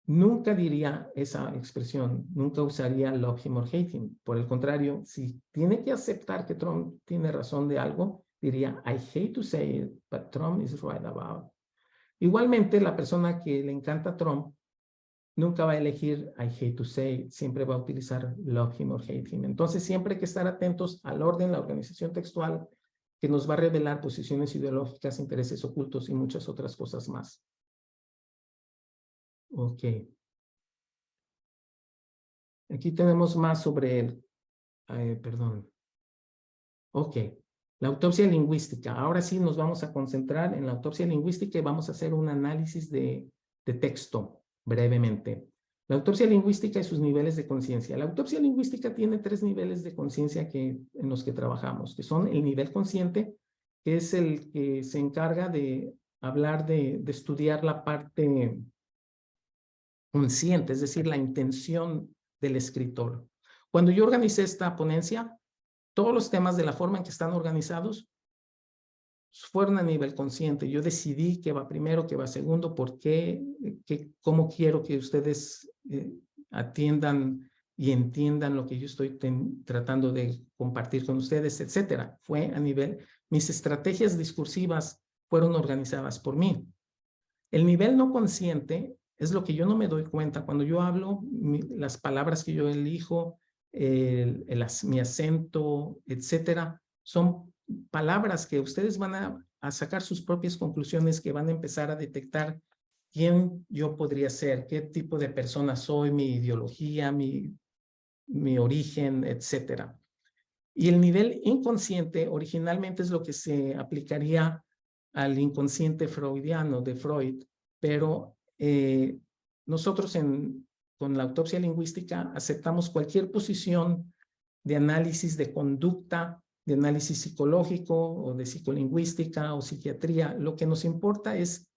nunca diría esa expresión, nunca usaría love him or hate him. Por el contrario, si tiene que aceptar que Trump tiene razón de algo, diría I hate to say it, but Trump is right about. Igualmente, la persona que le encanta a Trump nunca va a elegir I hate to say, siempre va a utilizar love him or hate him. Entonces, siempre hay que estar atentos al orden, la organización textual, que nos va a revelar posiciones ideológicas, intereses ocultos y muchas otras cosas más. Ok. Aquí tenemos más sobre el, perdón. Ok. La autopsia lingüística. Ahora sí nos vamos a concentrar en la autopsia lingüística y vamos a hacer un análisis de texto brevemente. La autopsia lingüística y sus niveles de conciencia. La autopsia lingüística tiene 3 niveles de conciencia en los que trabajamos, que son el nivel consciente, que es el que se encarga de hablar de estudiar la parte consciente, es decir, la intención del escritor. Cuando yo organicé esta ponencia, todos los temas de la forma en que están organizados fueron a nivel consciente. Yo decidí qué va primero, qué va segundo, por qué, cómo quiero que ustedes atiendan y entiendan lo que yo estoy tratando de compartir con ustedes, etcétera. Fue a nivel, mis estrategias discursivas fueron organizadas por mí. El nivel no consciente es lo que yo no me doy cuenta. Cuando yo hablo, las palabras que yo elijo, mi acento, etcétera, son palabras que ustedes van a sacar sus propias conclusiones, que van a empezar a detectar quién yo podría ser, qué tipo de persona soy, mi ideología, mi origen, etcétera. Y el nivel inconsciente originalmente es lo que se aplicaría al inconsciente freudiano de Freud, pero nosotros con la autopsia lingüística aceptamos cualquier posición de análisis de conducta, de análisis psicológico o de psicolingüística o psiquiatría. Lo que nos importa es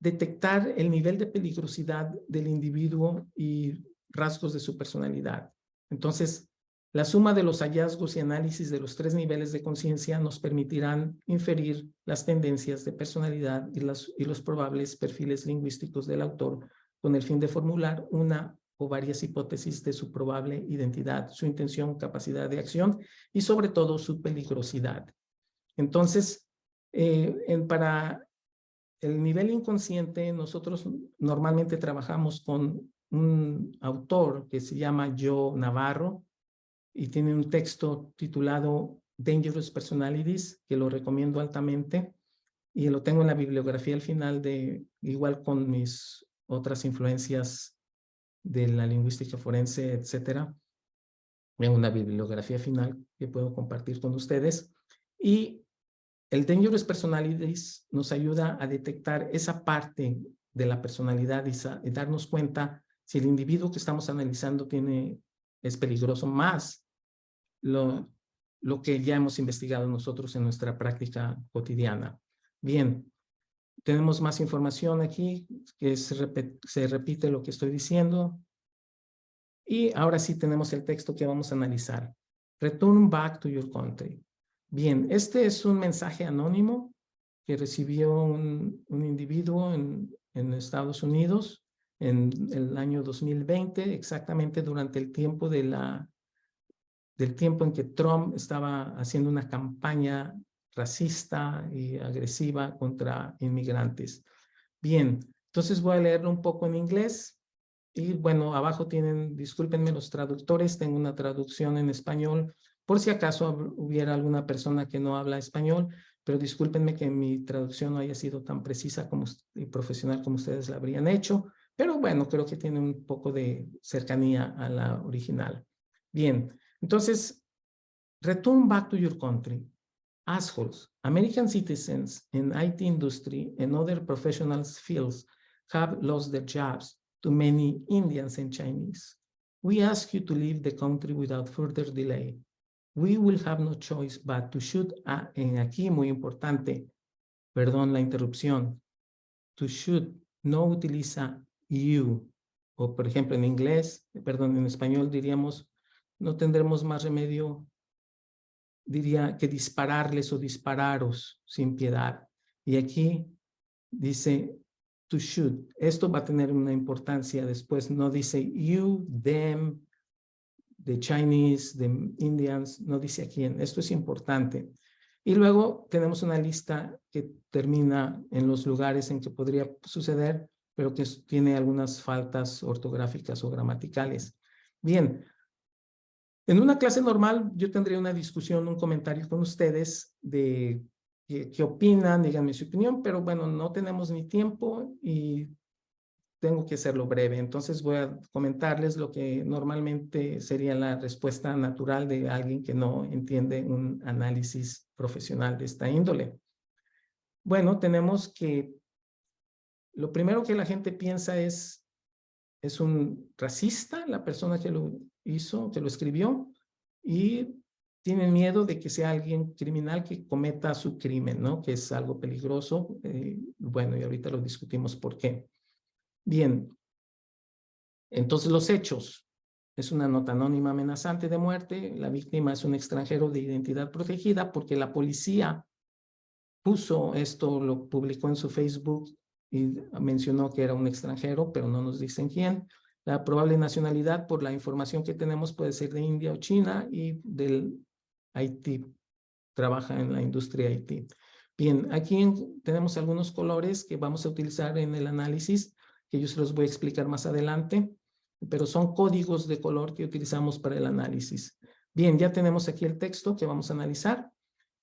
detectar el nivel de peligrosidad del individuo y rasgos de su personalidad. Entonces, la suma de los hallazgos y análisis de los 3 niveles de conciencia nos permitirán inferir las tendencias de personalidad y los probables perfiles lingüísticos del autor con el fin de formular una o varias hipótesis de su probable identidad, su intención, capacidad de acción y sobre todo su peligrosidad. Entonces, para el nivel inconsciente, nosotros normalmente trabajamos con un autor que se llama Joe Navarro y tiene un texto titulado Dangerous Personalities, que lo recomiendo altamente, y lo tengo en la bibliografía al final, igual con mis otras influencias de la lingüística forense, etcétera, en una bibliografía final que puedo compartir con ustedes. Y el Dangerous Personalities nos ayuda a detectar esa parte de la personalidad y darnos cuenta si el individuo que estamos analizando es peligroso, más lo que ya hemos investigado nosotros en nuestra práctica cotidiana. Bien, tenemos más información aquí, que se repite lo que estoy diciendo. Y ahora sí tenemos el texto que vamos a analizar. Return back to your country. Bien, este es un mensaje anónimo que recibió un individuo en Estados Unidos en el año 2020, exactamente durante el tiempo del tiempo en que Trump estaba haciendo una campaña racista y agresiva contra inmigrantes. Bien, entonces voy a leerlo un poco en inglés. Y bueno, abajo tienen, discúlpenme los traductores, tengo una traducción en español, por si acaso hubiera alguna persona que no habla español, pero discúlpenme que mi traducción no haya sido tan precisa y profesional como ustedes la habrían hecho, pero bueno, creo que tiene un poco de cercanía a la original. Bien, entonces, return back to your country. Assholes, American citizens in IT industry and other professional fields have lost their jobs to many Indians and Chinese. We ask you to leave the country without further delay. We will have no choice but to shoot, en aquí muy importante, perdón la interrupción, to shoot no utiliza you, o por ejemplo en inglés, perdón, en español diríamos, no tendremos más remedio, diría que dispararles o dispararos sin piedad. Y aquí dice to shoot. Esto va a tener una importancia después. No dice you, them, the Chinese, the Indians. No dice a quién. Esto es importante. Y luego tenemos una lista que termina en los lugares en que podría suceder, pero que tiene algunas faltas ortográficas o gramaticales. Bien. En una clase normal yo tendría una discusión, un comentario con ustedes de qué opinan, díganme su opinión, pero bueno, no tenemos ni tiempo y tengo que hacerlo breve. Entonces voy a comentarles lo que normalmente sería la respuesta natural de alguien que no entiende un análisis profesional de esta índole. Bueno, tenemos que lo primero que la gente piensa es un racista, la persona que lo hizo, que lo escribió, y tienen miedo de que sea alguien criminal que cometa su crimen, ¿no? Que es algo peligroso. Bueno, y ahorita lo discutimos por qué. Bien, Entonces, los hechos. Es una nota anónima amenazante de muerte. La víctima es un extranjero de identidad protegida porque la policía puso esto, lo publicó en su Facebook y mencionó que era un extranjero, pero no nos dicen quién. La probable nacionalidad, por la información que tenemos, puede ser de India o China y del Haití. Trabaja en la industria Haití. Bien, aquí tenemos algunos colores que vamos a utilizar en el análisis, que yo se los voy a explicar más adelante, pero son códigos de color que utilizamos para el análisis. Bien, ya tenemos aquí el texto que vamos a analizar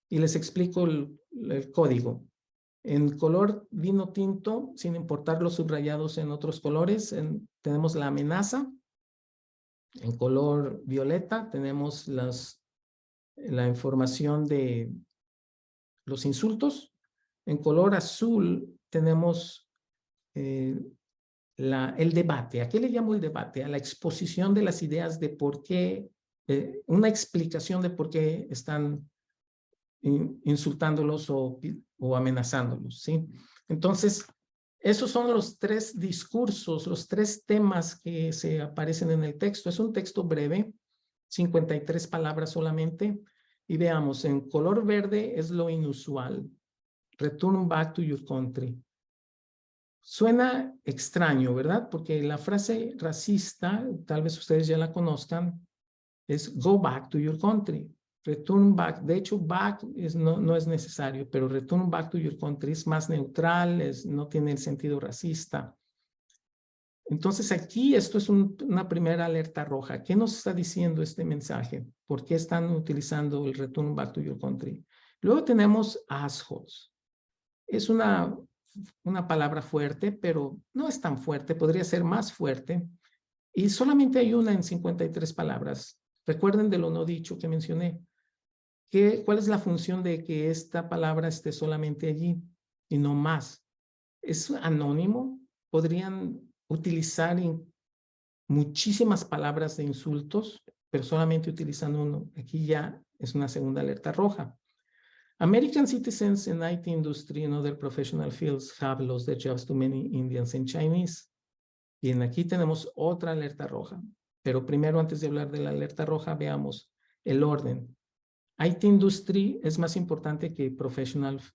y les explico el código. En color vino tinto, sin importar los subrayados en otros colores, tenemos la amenaza. En color violeta tenemos la información de los insultos. En color azul tenemos el debate. ¿A qué le llamo el debate? A la exposición de las ideas de por qué, una explicación de por qué están insultándolos o amenazándolos, ¿sí? Entonces, esos son los tres discursos, los tres temas que se aparecen en el texto. Es un texto breve, 53 palabras solamente. Y veamos, en color verde es lo inusual. Return back to your country. Suena extraño, ¿verdad? Porque la frase racista, tal vez ustedes ya la conozcan, es go back to your country. Return back, de hecho, back no es necesario, pero return back to your country es más neutral, no tiene el sentido racista. Entonces aquí esto es una primera alerta roja. ¿Qué nos está diciendo este mensaje? ¿Por qué están utilizando el return back to your country? Luego tenemos assholes. Es una palabra fuerte, pero no es tan fuerte, podría ser más fuerte. Y solamente hay una en 53 palabras. Recuerden de lo no dicho que mencioné. ¿Cuál es la función de que esta palabra esté solamente allí y no más? ¿Es anónimo? ¿Podrían utilizar muchísimas palabras de insultos, pero solamente utilizan uno? Aquí ya es una segunda alerta roja. American citizens in IT industry and other professional fields have lost their jobs to many Indians and Chinese. Y aquí tenemos otra alerta roja. Pero primero, antes de hablar de la alerta roja, veamos el orden. IT industry es más importante que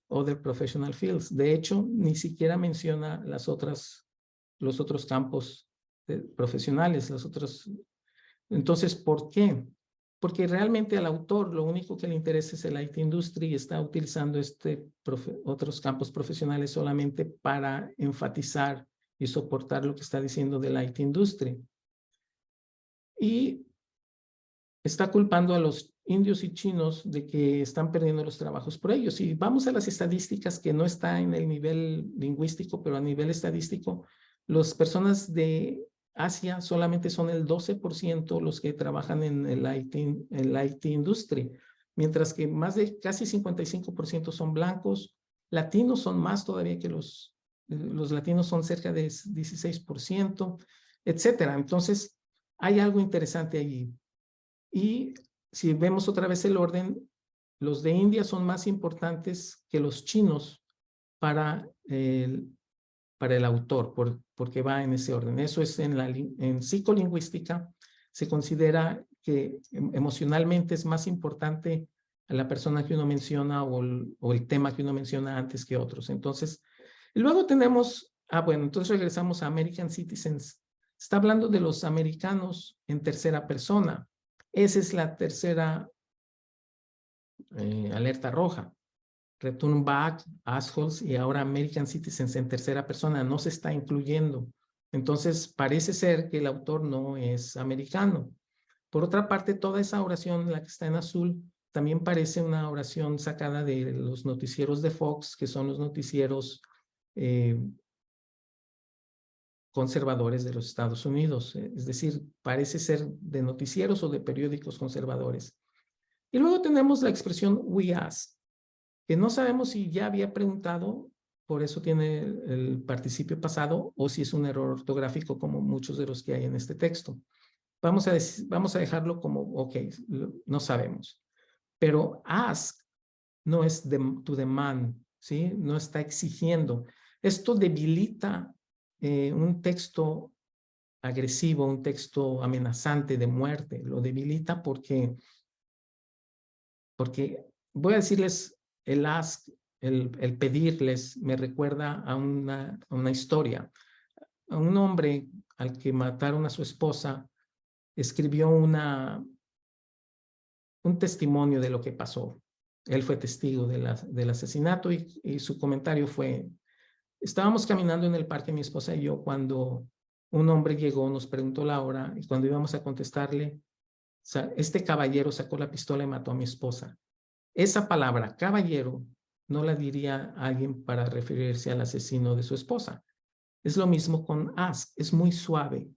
other professional fields. De hecho, ni siquiera menciona los otros campos profesionales, Entonces, ¿por qué? Porque realmente al autor lo único que le interesa es el IT industry y está utilizando otros campos profesionales solamente para enfatizar y soportar lo que está diciendo del IT industry. Y está culpando a los indios y chinos de que están perdiendo los trabajos por ellos. Y vamos a las estadísticas, que no está en el nivel lingüístico, pero a nivel estadístico, las personas de Asia solamente son el 12% los que trabajan en el IT industry, mientras que más de casi 55% son blancos. Latinos son más todavía que los latinos, son cerca de 16%, etcétera. Entonces, hay algo interesante allí. Y si vemos otra vez el orden, los de India son más importantes que los chinos para el autor, porque va en ese orden. Eso es en psicolingüística, se considera que emocionalmente es más importante a la persona que uno menciona o el tema que uno menciona antes que otros. Entonces, luego tenemos, bueno, entonces regresamos a American Citizens. Está hablando de los americanos en tercera persona. Esa es la tercera alerta roja. Return back, assholes, y ahora American Citizens en tercera persona. No se está incluyendo. Entonces, parece ser que el autor no es americano. Por otra parte, toda esa oración, la que está en azul, también parece una oración sacada de los noticieros de Fox, que son los noticieros conservadores de los Estados Unidos. Es decir, parece ser de noticieros o de periódicos conservadores. Y luego tenemos la expresión we ask, que no sabemos si ya había preguntado, por eso tiene el participio pasado, o si es un error ortográfico como muchos de los que hay en este texto. Vamos a dejarlo como, ok, no sabemos. Pero ask no es to demand, ¿sí? No está exigiendo. Esto debilita un texto agresivo, un texto amenazante de muerte. Lo debilita porque voy a decirles, el ask, el pedirles, me recuerda a una historia. A un hombre al que mataron a su esposa, escribió un testimonio de lo que pasó. Él fue testigo del asesinato y su comentario fue: estábamos caminando en el parque, mi esposa y yo, cuando un hombre llegó, nos preguntó la hora y cuando íbamos a contestarle, este caballero sacó la pistola y mató a mi esposa. Esa palabra, caballero, no la diría alguien para referirse al asesino de su esposa. Es lo mismo con ask, es muy suave.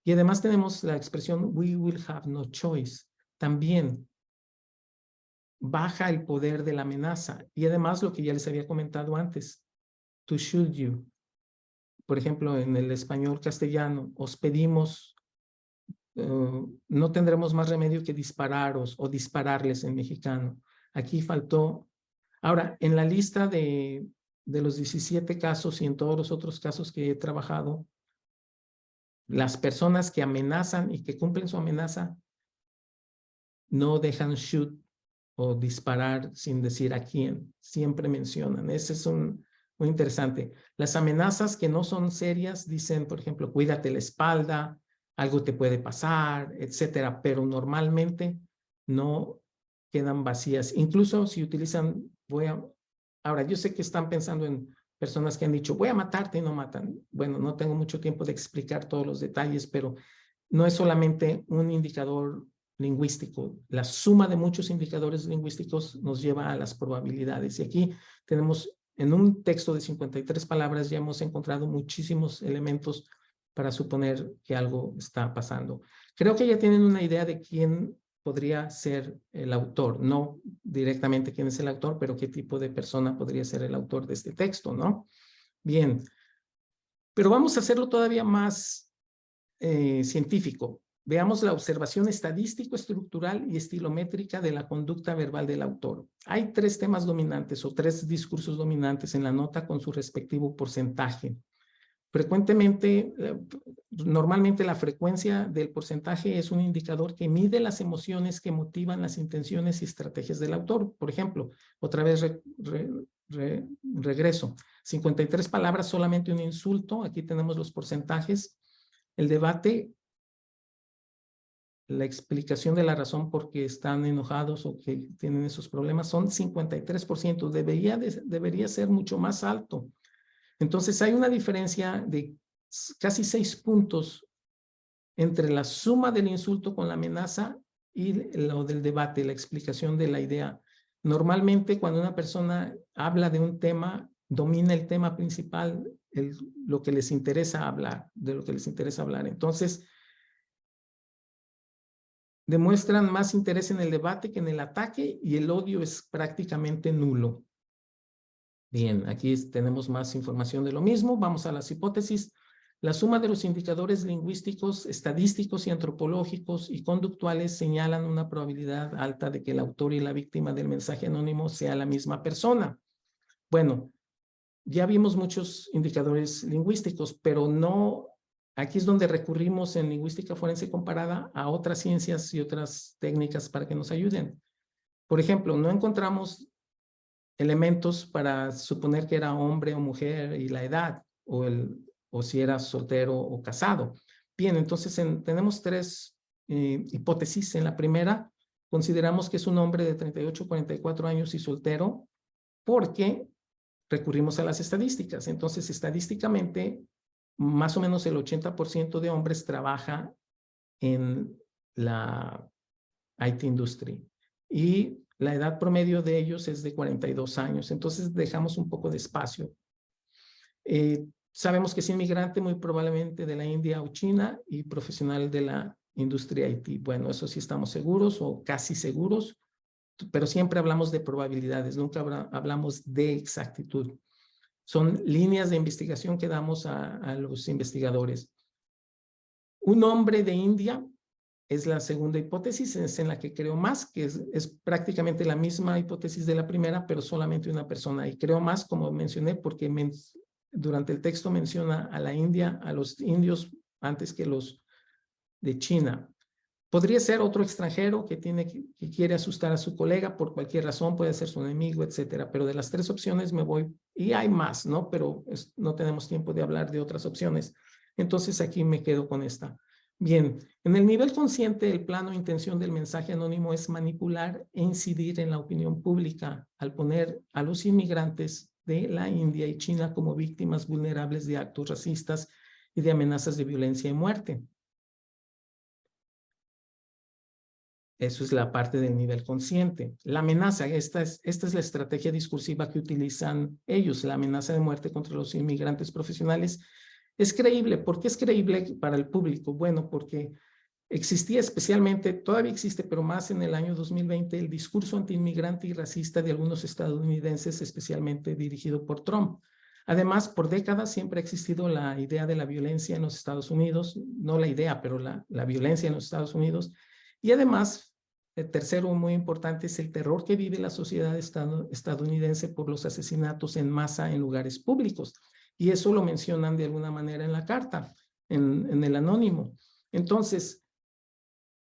Y además tenemos la expresión we will have no choice. También baja el poder de la amenaza. Y además lo que ya les había comentado antes, to shoot you. Por ejemplo, en el español castellano, os pedimos, no tendremos más remedio que dispararos o dispararles en mexicano. Aquí faltó. Ahora, en la lista de los 17 casos y en todos los otros casos que he trabajado, las personas que amenazan y que cumplen su amenaza no dejan shoot o disparar sin decir a quién. Siempre mencionan. Ese es muy interesante. Las amenazas que no son serias dicen, por ejemplo, cuídate la espalda, algo te puede pasar, etcétera, pero normalmente no quedan vacías. Incluso si utilizan, ahora yo sé que están pensando en personas que han dicho, voy a matarte y no matan. Bueno, no tengo mucho tiempo de explicar todos los detalles, pero no es solamente un indicador lingüístico. La suma de muchos indicadores lingüísticos nos lleva a las probabilidades. Y aquí tenemos, en un texto de 53 palabras, ya hemos encontrado muchísimos elementos para suponer que algo está pasando. Creo que ya tienen una idea de quién podría ser el autor, no directamente quién es el autor, pero qué tipo de persona podría ser el autor de este texto, ¿no? Bien, pero vamos a hacerlo todavía más científico. Veamos la observación estadístico-estructural y estilométrica de la conducta verbal del autor. Hay 3 temas dominantes o 3 discursos dominantes en la nota con su respectivo porcentaje. Frecuentemente, normalmente la frecuencia del porcentaje es un indicador que mide las emociones que motivan las intenciones y estrategias del autor. Por ejemplo, otra vez regreso. 53 palabras, solamente un insulto. Aquí tenemos los porcentajes. El debate, la explicación de la razón por qué están enojados o que tienen esos problemas son 53%. Debería ser mucho más alto. Entonces hay una diferencia de casi 6 puntos entre la suma del insulto con la amenaza y lo del debate, la explicación de la idea. Normalmente cuando una persona habla de un tema, domina el tema principal, lo que les interesa hablar, de lo que les interesa hablar. Entonces, demuestran más interés en el debate que en el ataque y el odio es prácticamente nulo. Bien, aquí tenemos más información de lo mismo. Vamos a las hipótesis. La suma de los indicadores lingüísticos, estadísticos y antropológicos y conductuales señalan una probabilidad alta de que el autor y la víctima del mensaje anónimo sea la misma persona. Bueno, ya vimos muchos indicadores lingüísticos, pero no, aquí es donde recurrimos en lingüística forense comparada a otras ciencias y otras técnicas para que nos ayuden. Por ejemplo, no encontramos elementos para suponer que era hombre o mujer y la edad, o si era soltero o casado. Bien, entonces tenemos 3 hipótesis. En la primera, consideramos que es un hombre de 38 a 44 años y soltero porque recurrimos a las estadísticas. Entonces, estadísticamente, más o menos el 80% de hombres trabaja en la IT industry y la edad promedio de ellos es de 42 años. Entonces, dejamos un poco de espacio. Sabemos que es inmigrante muy probablemente de la India o China y profesional de la industria IT. Bueno, eso sí estamos seguros o casi seguros, pero siempre hablamos de probabilidades, nunca hablamos de exactitud. Son líneas de investigación que damos a los investigadores. Un hombre de India es la segunda hipótesis, es en la que creo más, que es prácticamente la misma hipótesis de la primera, pero solamente una persona. Y creo más, como mencioné, porque durante el texto menciona a la India, a los indios antes que los de China. Podría ser otro extranjero que quiere asustar a su colega por cualquier razón, puede ser su enemigo, etcétera. Pero de las 3 opciones me voy, y hay más, ¿no? Pero no tenemos tiempo de hablar de otras opciones. Entonces aquí me quedo con esta. Bien, en el nivel consciente, el plano de intención del mensaje anónimo es manipular e incidir en la opinión pública al poner a los inmigrantes de la India y China como víctimas vulnerables de actos racistas y de amenazas de violencia y muerte. Eso es la parte del nivel consciente. La amenaza, esta es la estrategia discursiva que utilizan ellos, la amenaza de muerte contra los inmigrantes profesionales. Es creíble. ¿Por qué es creíble para el público? Bueno, porque existía especialmente, todavía existe, pero más en el año 2020, el discurso antiinmigrante y racista de algunos estadounidenses, especialmente dirigido por Trump. Además, por décadas siempre ha existido la idea de la violencia en los Estados Unidos, no la idea, pero la violencia en los Estados Unidos. Y además, el tercero muy importante es el terror que vive la sociedad estadounidense por los asesinatos en masa en lugares públicos. Y eso lo mencionan de alguna manera en la carta, en el anónimo. Entonces,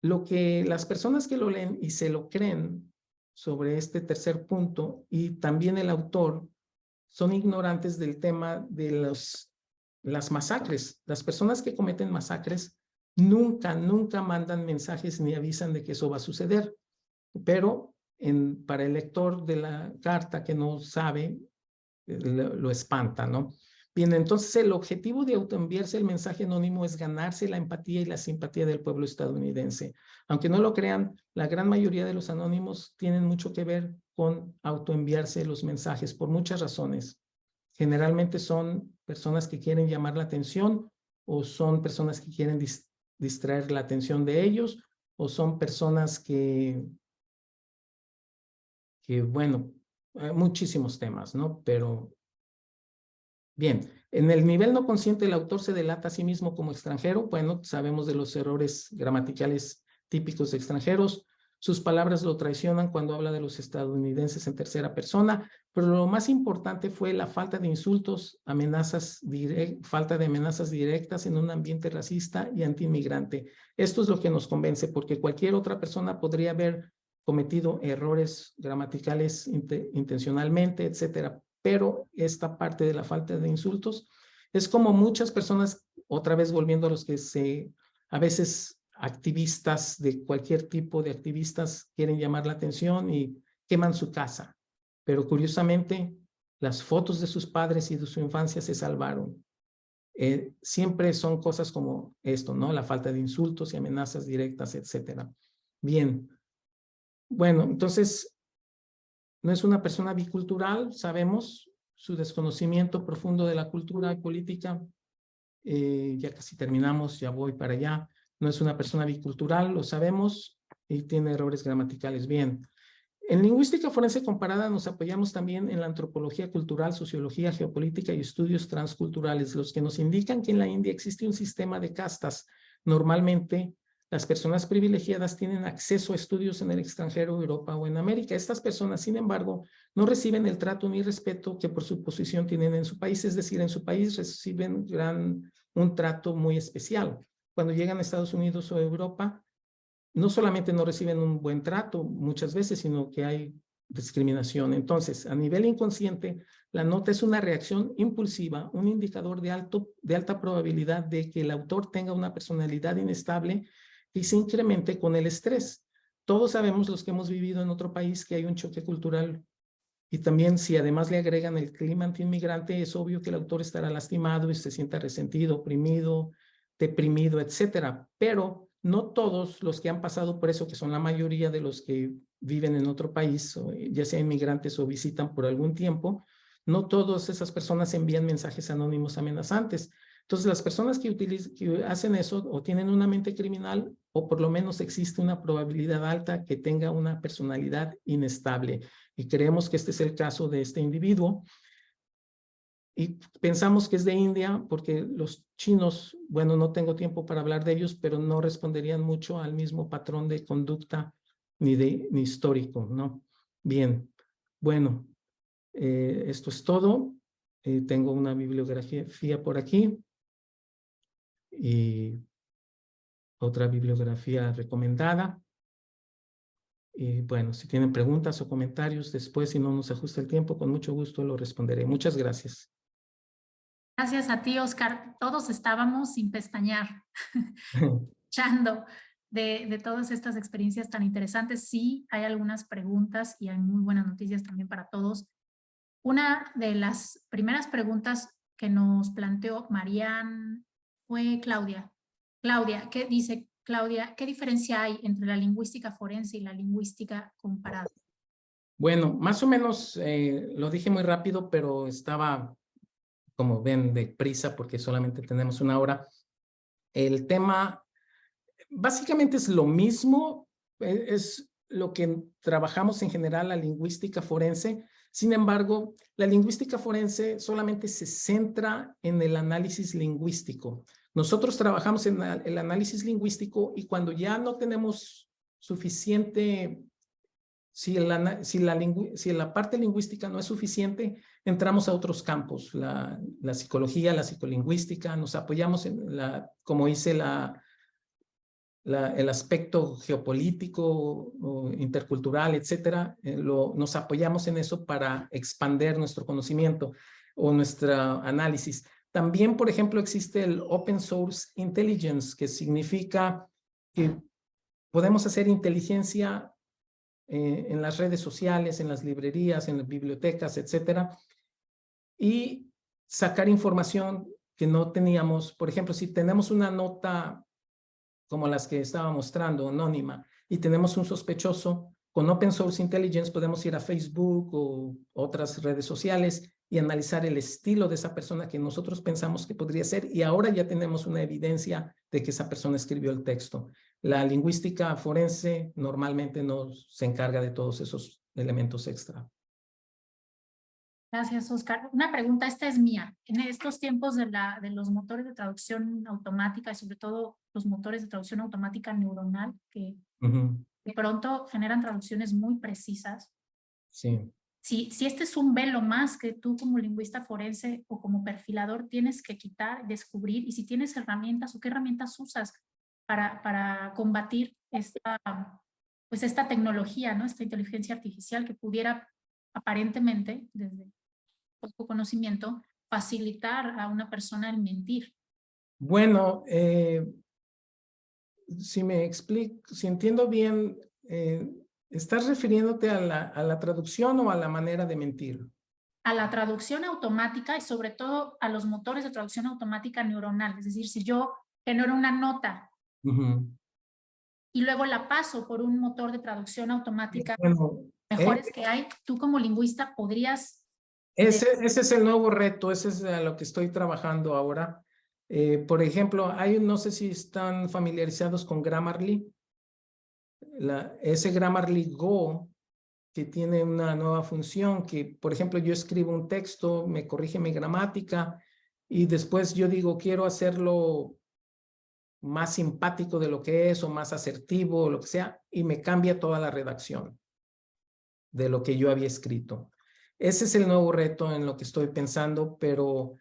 lo que las personas que lo leen y se lo creen sobre este tercer punto, y también el autor, son ignorantes del tema de las masacres. Las personas que cometen masacres nunca mandan mensajes ni avisan de que eso va a suceder. Pero para el lector de la carta que no sabe, lo espanta, ¿no? Bien, entonces el objetivo de autoenviarse el mensaje anónimo es ganarse la empatía y la simpatía del pueblo estadounidense. Aunque no lo crean, la gran mayoría de los anónimos tienen mucho que ver con autoenviarse los mensajes por muchas razones. Generalmente son personas que quieren llamar la atención, o son personas que quieren distraer la atención de ellos, o son personas que bueno, hay muchísimos temas, ¿no? Pero bien, en el nivel no consciente el autor se delata a sí mismo como extranjero. Bueno, sabemos de los errores gramaticales típicos de extranjeros. Sus palabras lo traicionan cuando habla de los estadounidenses en tercera persona, pero lo más importante fue la falta de insultos, falta de amenazas directas en un ambiente racista y antiinmigrante. Esto es lo que nos convence, porque cualquier otra persona podría haber cometido errores gramaticales intencionalmente, etcétera. Pero esta parte de la falta de insultos es como muchas personas, otra vez volviendo a los que a veces activistas de cualquier tipo de activistas quieren llamar la atención y queman su casa. Pero curiosamente, las fotos de sus padres y de su infancia se salvaron. Siempre son cosas como esto, ¿no? La falta de insultos y amenazas directas, etcétera. Bien. Bueno, entonces, no es una persona bicultural, sabemos su desconocimiento profundo de la cultura y política. Ya casi terminamos, ya voy para allá. No es una persona bicultural, lo sabemos, y tiene errores gramaticales. Bien. En lingüística forense comparada nos apoyamos también en la antropología cultural, sociología, geopolítica y estudios transculturales, los que nos indican que en la India existe un sistema de castas. Normalmente, las personas privilegiadas tienen acceso a estudios en el extranjero, Europa o en América. Estas personas, sin embargo, no reciben el trato ni respeto que por su posición tienen en su país, es decir, en su país reciben un trato muy especial. Cuando llegan a Estados Unidos o Europa, no solamente no reciben un buen trato muchas veces, sino que hay discriminación. Entonces, a nivel inconsciente, la nota es una reacción impulsiva, un indicador de alta probabilidad de que el autor tenga una personalidad inestable y se incremente con el estrés. Todos sabemos, los que hemos vivido en otro país, que hay un choque cultural, y también si además le agregan el clima antiinmigrante, es obvio que el autor estará lastimado y se sienta resentido, oprimido, deprimido, etcétera. Pero no todos los que han pasado por eso, que son la mayoría de los que viven en otro país, ya sea inmigrantes o visitan por algún tiempo, no todas esas personas envían mensajes anónimos amenazantes. Entonces, las personas que hacen eso o tienen una mente criminal, o por lo menos existe una probabilidad alta que tenga una personalidad inestable. Y creemos que este es el caso de este individuo. Y pensamos que es de India porque los chinos, bueno, no tengo tiempo para hablar de ellos, pero no responderían mucho al mismo patrón de conducta ni histórico, ¿no? Bien, bueno, esto es todo. Tengo una bibliografía por aquí. y otra bibliografía recomendada. Y bueno, si tienen preguntas o comentarios después, si no nos ajusta el tiempo, con mucho gusto lo responderé. Muchas gracias. Gracias a ti, Oscar. Todos estábamos sin pestañear, escuchando de todas estas experiencias tan interesantes. Sí, hay algunas preguntas y hay muy buenas noticias también para todos. Una de las primeras preguntas que nos planteó Marian fue Claudia. Claudia, ¿qué dice Claudia? ¿Qué diferencia hay entre la lingüística forense y la lingüística comparada? Bueno, más o menos lo dije muy rápido, pero estaba, como ven, deprisa porque solamente tenemos una hora. El tema básicamente es lo mismo, es lo que trabajamos en general la lingüística forense. Sin embargo, la lingüística forense solamente se centra en el análisis lingüístico. Nosotros trabajamos en el análisis lingüístico y cuando ya no tenemos suficiente, si la parte lingüística no es suficiente, entramos a otros campos, la psicología, la psicolingüística, nos apoyamos en como hice el aspecto geopolítico o intercultural, etcétera, nos apoyamos en eso para expandir nuestro conocimiento o nuestro análisis. También, por ejemplo, existe el Open Source Intelligence, que significa que podemos hacer inteligencia en las redes sociales, en las librerías, en las bibliotecas, etcétera, y sacar información que no teníamos. Por ejemplo, si tenemos una nota como las que estaba mostrando, anónima, y tenemos un sospechoso, con Open Source Intelligence podemos ir a Facebook o otras redes sociales y analizar el estilo de esa persona que nosotros pensamos que podría ser, y ahora ya tenemos una evidencia de que esa persona escribió el texto. La lingüística forense normalmente no se encarga de todos esos elementos extra. Gracias, Oscar. Una pregunta, esta es mía. En estos tiempos de los motores de traducción automática y sobre todo los motores de traducción automática neuronal que de pronto generan traducciones muy precisas. Sí. Si este es un velo más que tú como lingüista forense o como perfilador tienes que quitar, descubrir, y si tienes herramientas o qué herramientas usas para combatir esta tecnología, ¿no? Esta inteligencia artificial que pudiera aparentemente, desde poco conocimiento, facilitar a una persona el mentir. Bueno, si me explico, si entiendo bien, ¿estás refiriéndote a la traducción o a la manera de mentir? A la traducción automática y sobre todo a los motores de traducción automática neuronal. Es decir, si yo genero una nota y luego la paso por un motor de traducción automática mejores que hay, tú como lingüista podrías... Ese es el nuevo reto, ese es a lo que estoy trabajando ahora. Por ejemplo, no sé si están familiarizados con Grammarly. Ese Grammarly Go, que tiene una nueva función, que por ejemplo yo escribo un texto, me corrige mi gramática y después yo digo quiero hacerlo más simpático de lo que es o más asertivo o lo que sea, y me cambia toda la redacción de lo que yo había escrito. Ese es el nuevo reto en lo que estoy pensando, pero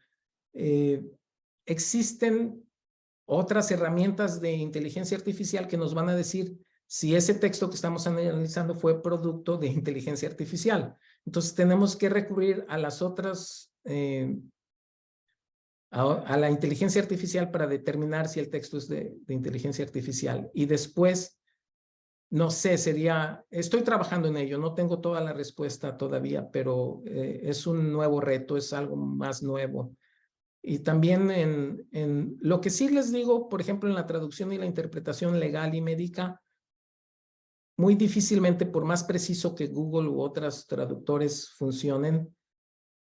existen otras herramientas de inteligencia artificial que nos van a decir si ese texto que estamos analizando fue producto de inteligencia artificial. Entonces tenemos que recurrir a las otras, a la inteligencia artificial para determinar si el texto es de inteligencia artificial. Y después, no sé, estoy trabajando en ello, no tengo toda la respuesta todavía, pero es un nuevo reto, es algo más nuevo. Y también en lo que sí les digo, por ejemplo, en la traducción y la interpretación legal y médica, muy difícilmente, por más preciso que Google u otros traductores funcionen,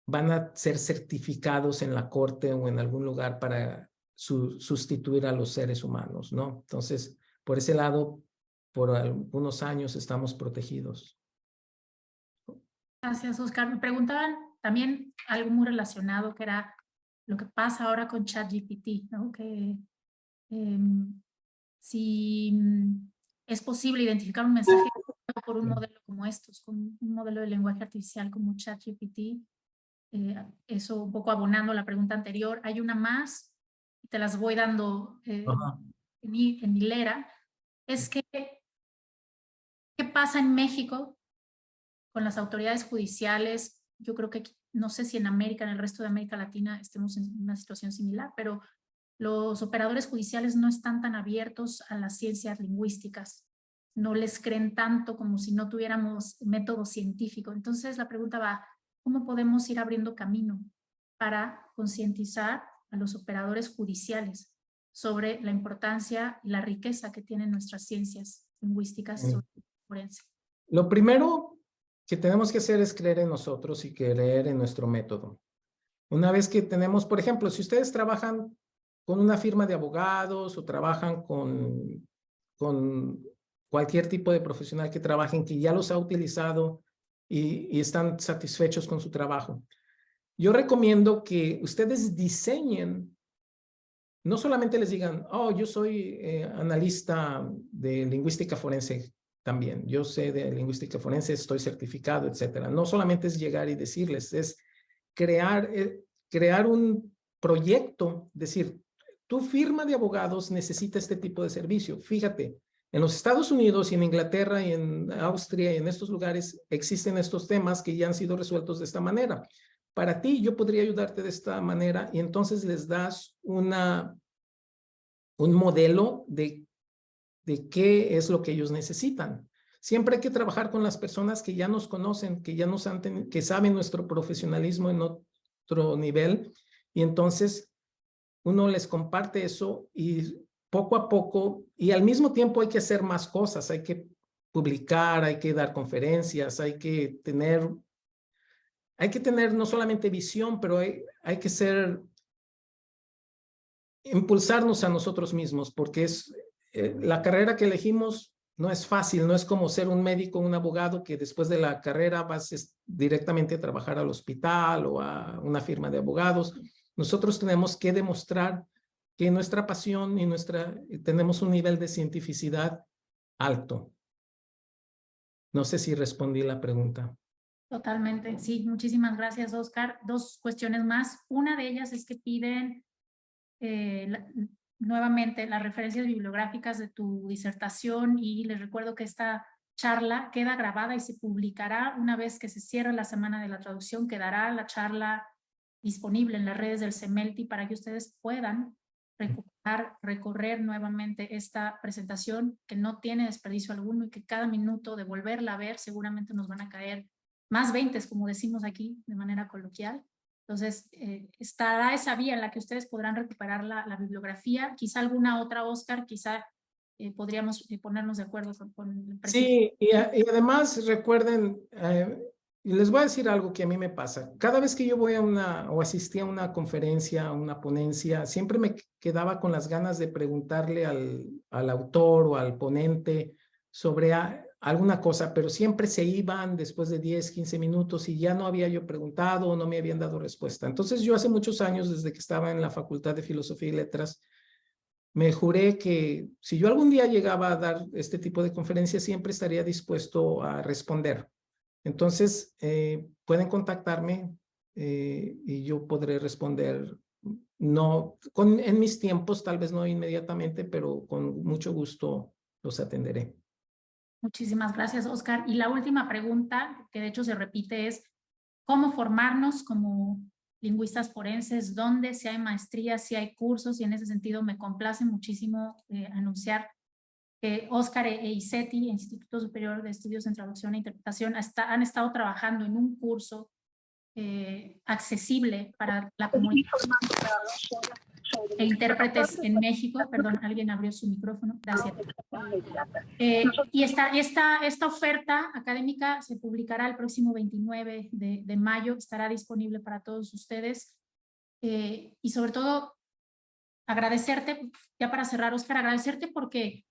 van a ser certificados en la corte o en algún lugar para sustituir a los seres humanos, ¿no? Entonces, por ese lado, por algunos años estamos protegidos. Gracias, Oscar. Me preguntaban también algo muy relacionado, que era lo que pasa ahora con ChatGPT, ¿no? Que si es posible identificar un mensaje por un modelo como estos, con un modelo de lenguaje artificial como ChatGPT, eso un poco abonando la pregunta anterior. Hay una más te las voy dando Ajá. en hilera, es que ¿qué pasa en México con las autoridades judiciales? Yo creo que no sé si en América, en el resto de América Latina estemos en una situación similar, pero los operadores judiciales no están tan abiertos a las ciencias lingüísticas. No les creen tanto como si no tuviéramos método científico. Entonces la pregunta va, ¿cómo podemos ir abriendo camino para concientizar a los operadores judiciales sobre la importancia y la riqueza que tienen nuestras ciencias lingüísticas sobre el forense? Lo primero que tenemos que hacer es creer en nosotros y creer en nuestro método. Una vez que tenemos, por ejemplo, si ustedes trabajan con una firma de abogados o trabajan con cualquier tipo de profesional que trabajen, que ya los ha utilizado y están satisfechos con su trabajo, yo recomiendo que ustedes diseñen, no solamente les digan, oh, yo soy analista de lingüística forense también, yo sé de lingüística forense, estoy certificado, etcétera. No solamente es llegar y decirles, es crear un proyecto, decir, tu firma de abogados necesita este tipo de servicio. Fíjate, en los Estados Unidos y en Inglaterra y en Austria y en estos lugares existen estos temas que ya han sido resueltos de esta manera. Para ti, yo podría ayudarte de esta manera y entonces les das un modelo de qué es lo que ellos necesitan. Siempre hay que trabajar con las personas que ya nos conocen, que ya que saben nuestro profesionalismo en otro nivel y entonces uno les comparte eso y poco a poco y al mismo tiempo hay que hacer más cosas, hay que publicar, hay que dar conferencias, hay que tener no solamente visión, pero hay que impulsarnos a nosotros mismos, porque la carrera que elegimos no es fácil, no es como ser un médico, un abogado que después de la carrera vas directamente a trabajar al hospital o a una firma de abogados. Nosotros tenemos que demostrar que nuestra pasión y tenemos un nivel de cientificidad alto. No sé si respondí la pregunta. Totalmente, sí, muchísimas gracias, Oscar. Dos cuestiones más. Una de ellas es que piden nuevamente las referencias bibliográficas de tu disertación y les recuerdo que esta charla queda grabada y se publicará una vez que se cierre la semana de la traducción. Quedará la charla disponible en las redes del CEMELTI para que ustedes puedan recorrer nuevamente esta presentación que no tiene desperdicio alguno y que cada minuto de volverla a ver seguramente nos van a caer más 20, como decimos aquí de manera coloquial. Entonces, estará esa vía en la que ustedes podrán recuperar la bibliografía. Quizá alguna otra, Oscar, quizá podríamos ponernos de acuerdo con el presidente. Sí, y además recuerden, y les voy a decir algo que a mí me pasa. Cada vez que yo voy o asistía a una conferencia, a una ponencia, siempre me quedaba con las ganas de preguntarle al autor o al ponente sobre alguna cosa, pero siempre se iban después de 10, 15 minutos y ya no había yo preguntado o no me habían dado respuesta. Entonces yo hace muchos años, desde que estaba en la Facultad de Filosofía y Letras, me juré que si yo algún día llegaba a dar este tipo de conferencias, siempre estaría dispuesto a responder. Entonces, pueden contactarme y yo podré responder, no, en mis tiempos, tal vez no inmediatamente, pero con mucho gusto los atenderé. Muchísimas gracias, Oscar. Y la última pregunta, que de hecho se repite, es ¿cómo formarnos como lingüistas forenses? ¿Dónde? Si hay maestrías, si hay cursos, y en ese sentido me complace muchísimo anunciar que Oscar e ICETI, Instituto Superior de Estudios en Traducción e Interpretación, han estado trabajando en un curso accesible para la comunidad e intérpretes en México. Perdón, alguien abrió su micrófono. Gracias. Y esta oferta académica se publicará el próximo 29 de mayo, estará disponible para todos ustedes. Y sobre todo, agradecerte, ya para cerrar, Oscar, agradecerte porque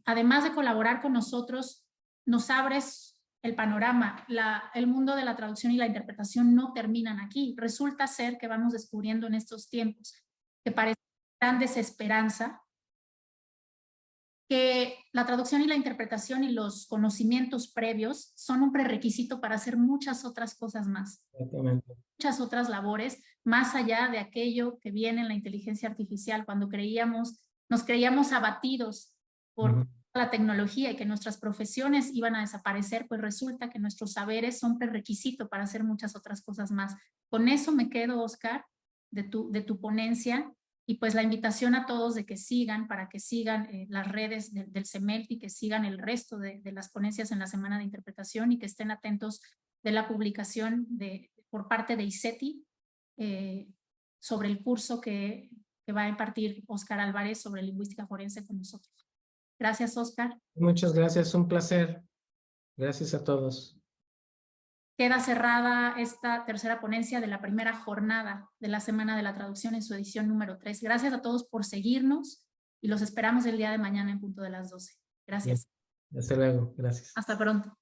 además de colaborar con nosotros, nos abres el panorama. El mundo de la traducción y la interpretación no terminan aquí. Resulta ser que vamos descubriendo en estos tiempos que parece gran desesperanza que la traducción y la interpretación y los conocimientos previos son un prerequisito para hacer muchas otras cosas más. Exactamente. Muchas otras labores, más allá de aquello que viene en la inteligencia artificial, cuando nos creíamos abatidos por la tecnología y que nuestras profesiones iban a desaparecer, pues resulta que nuestros saberes son prerequisito para hacer muchas otras cosas más. Con eso me quedo, Oscar, de tu ponencia, y pues la invitación a todos de que sigan, para que sigan las redes del CEMELT y que sigan el resto de las ponencias en la Semana de Interpretación y que estén atentos de la publicación por parte de ICETI sobre el curso que va a impartir Oscar Álvarez sobre lingüística forense con nosotros. Gracias, Oscar. Muchas gracias, un placer. Gracias a todos. Queda cerrada esta tercera ponencia de la primera jornada de la Semana de la Traducción en su edición número 3. Gracias a todos por seguirnos y los esperamos el día de mañana en punto de las 12. Gracias. Bien. Hasta luego. Gracias. Hasta pronto.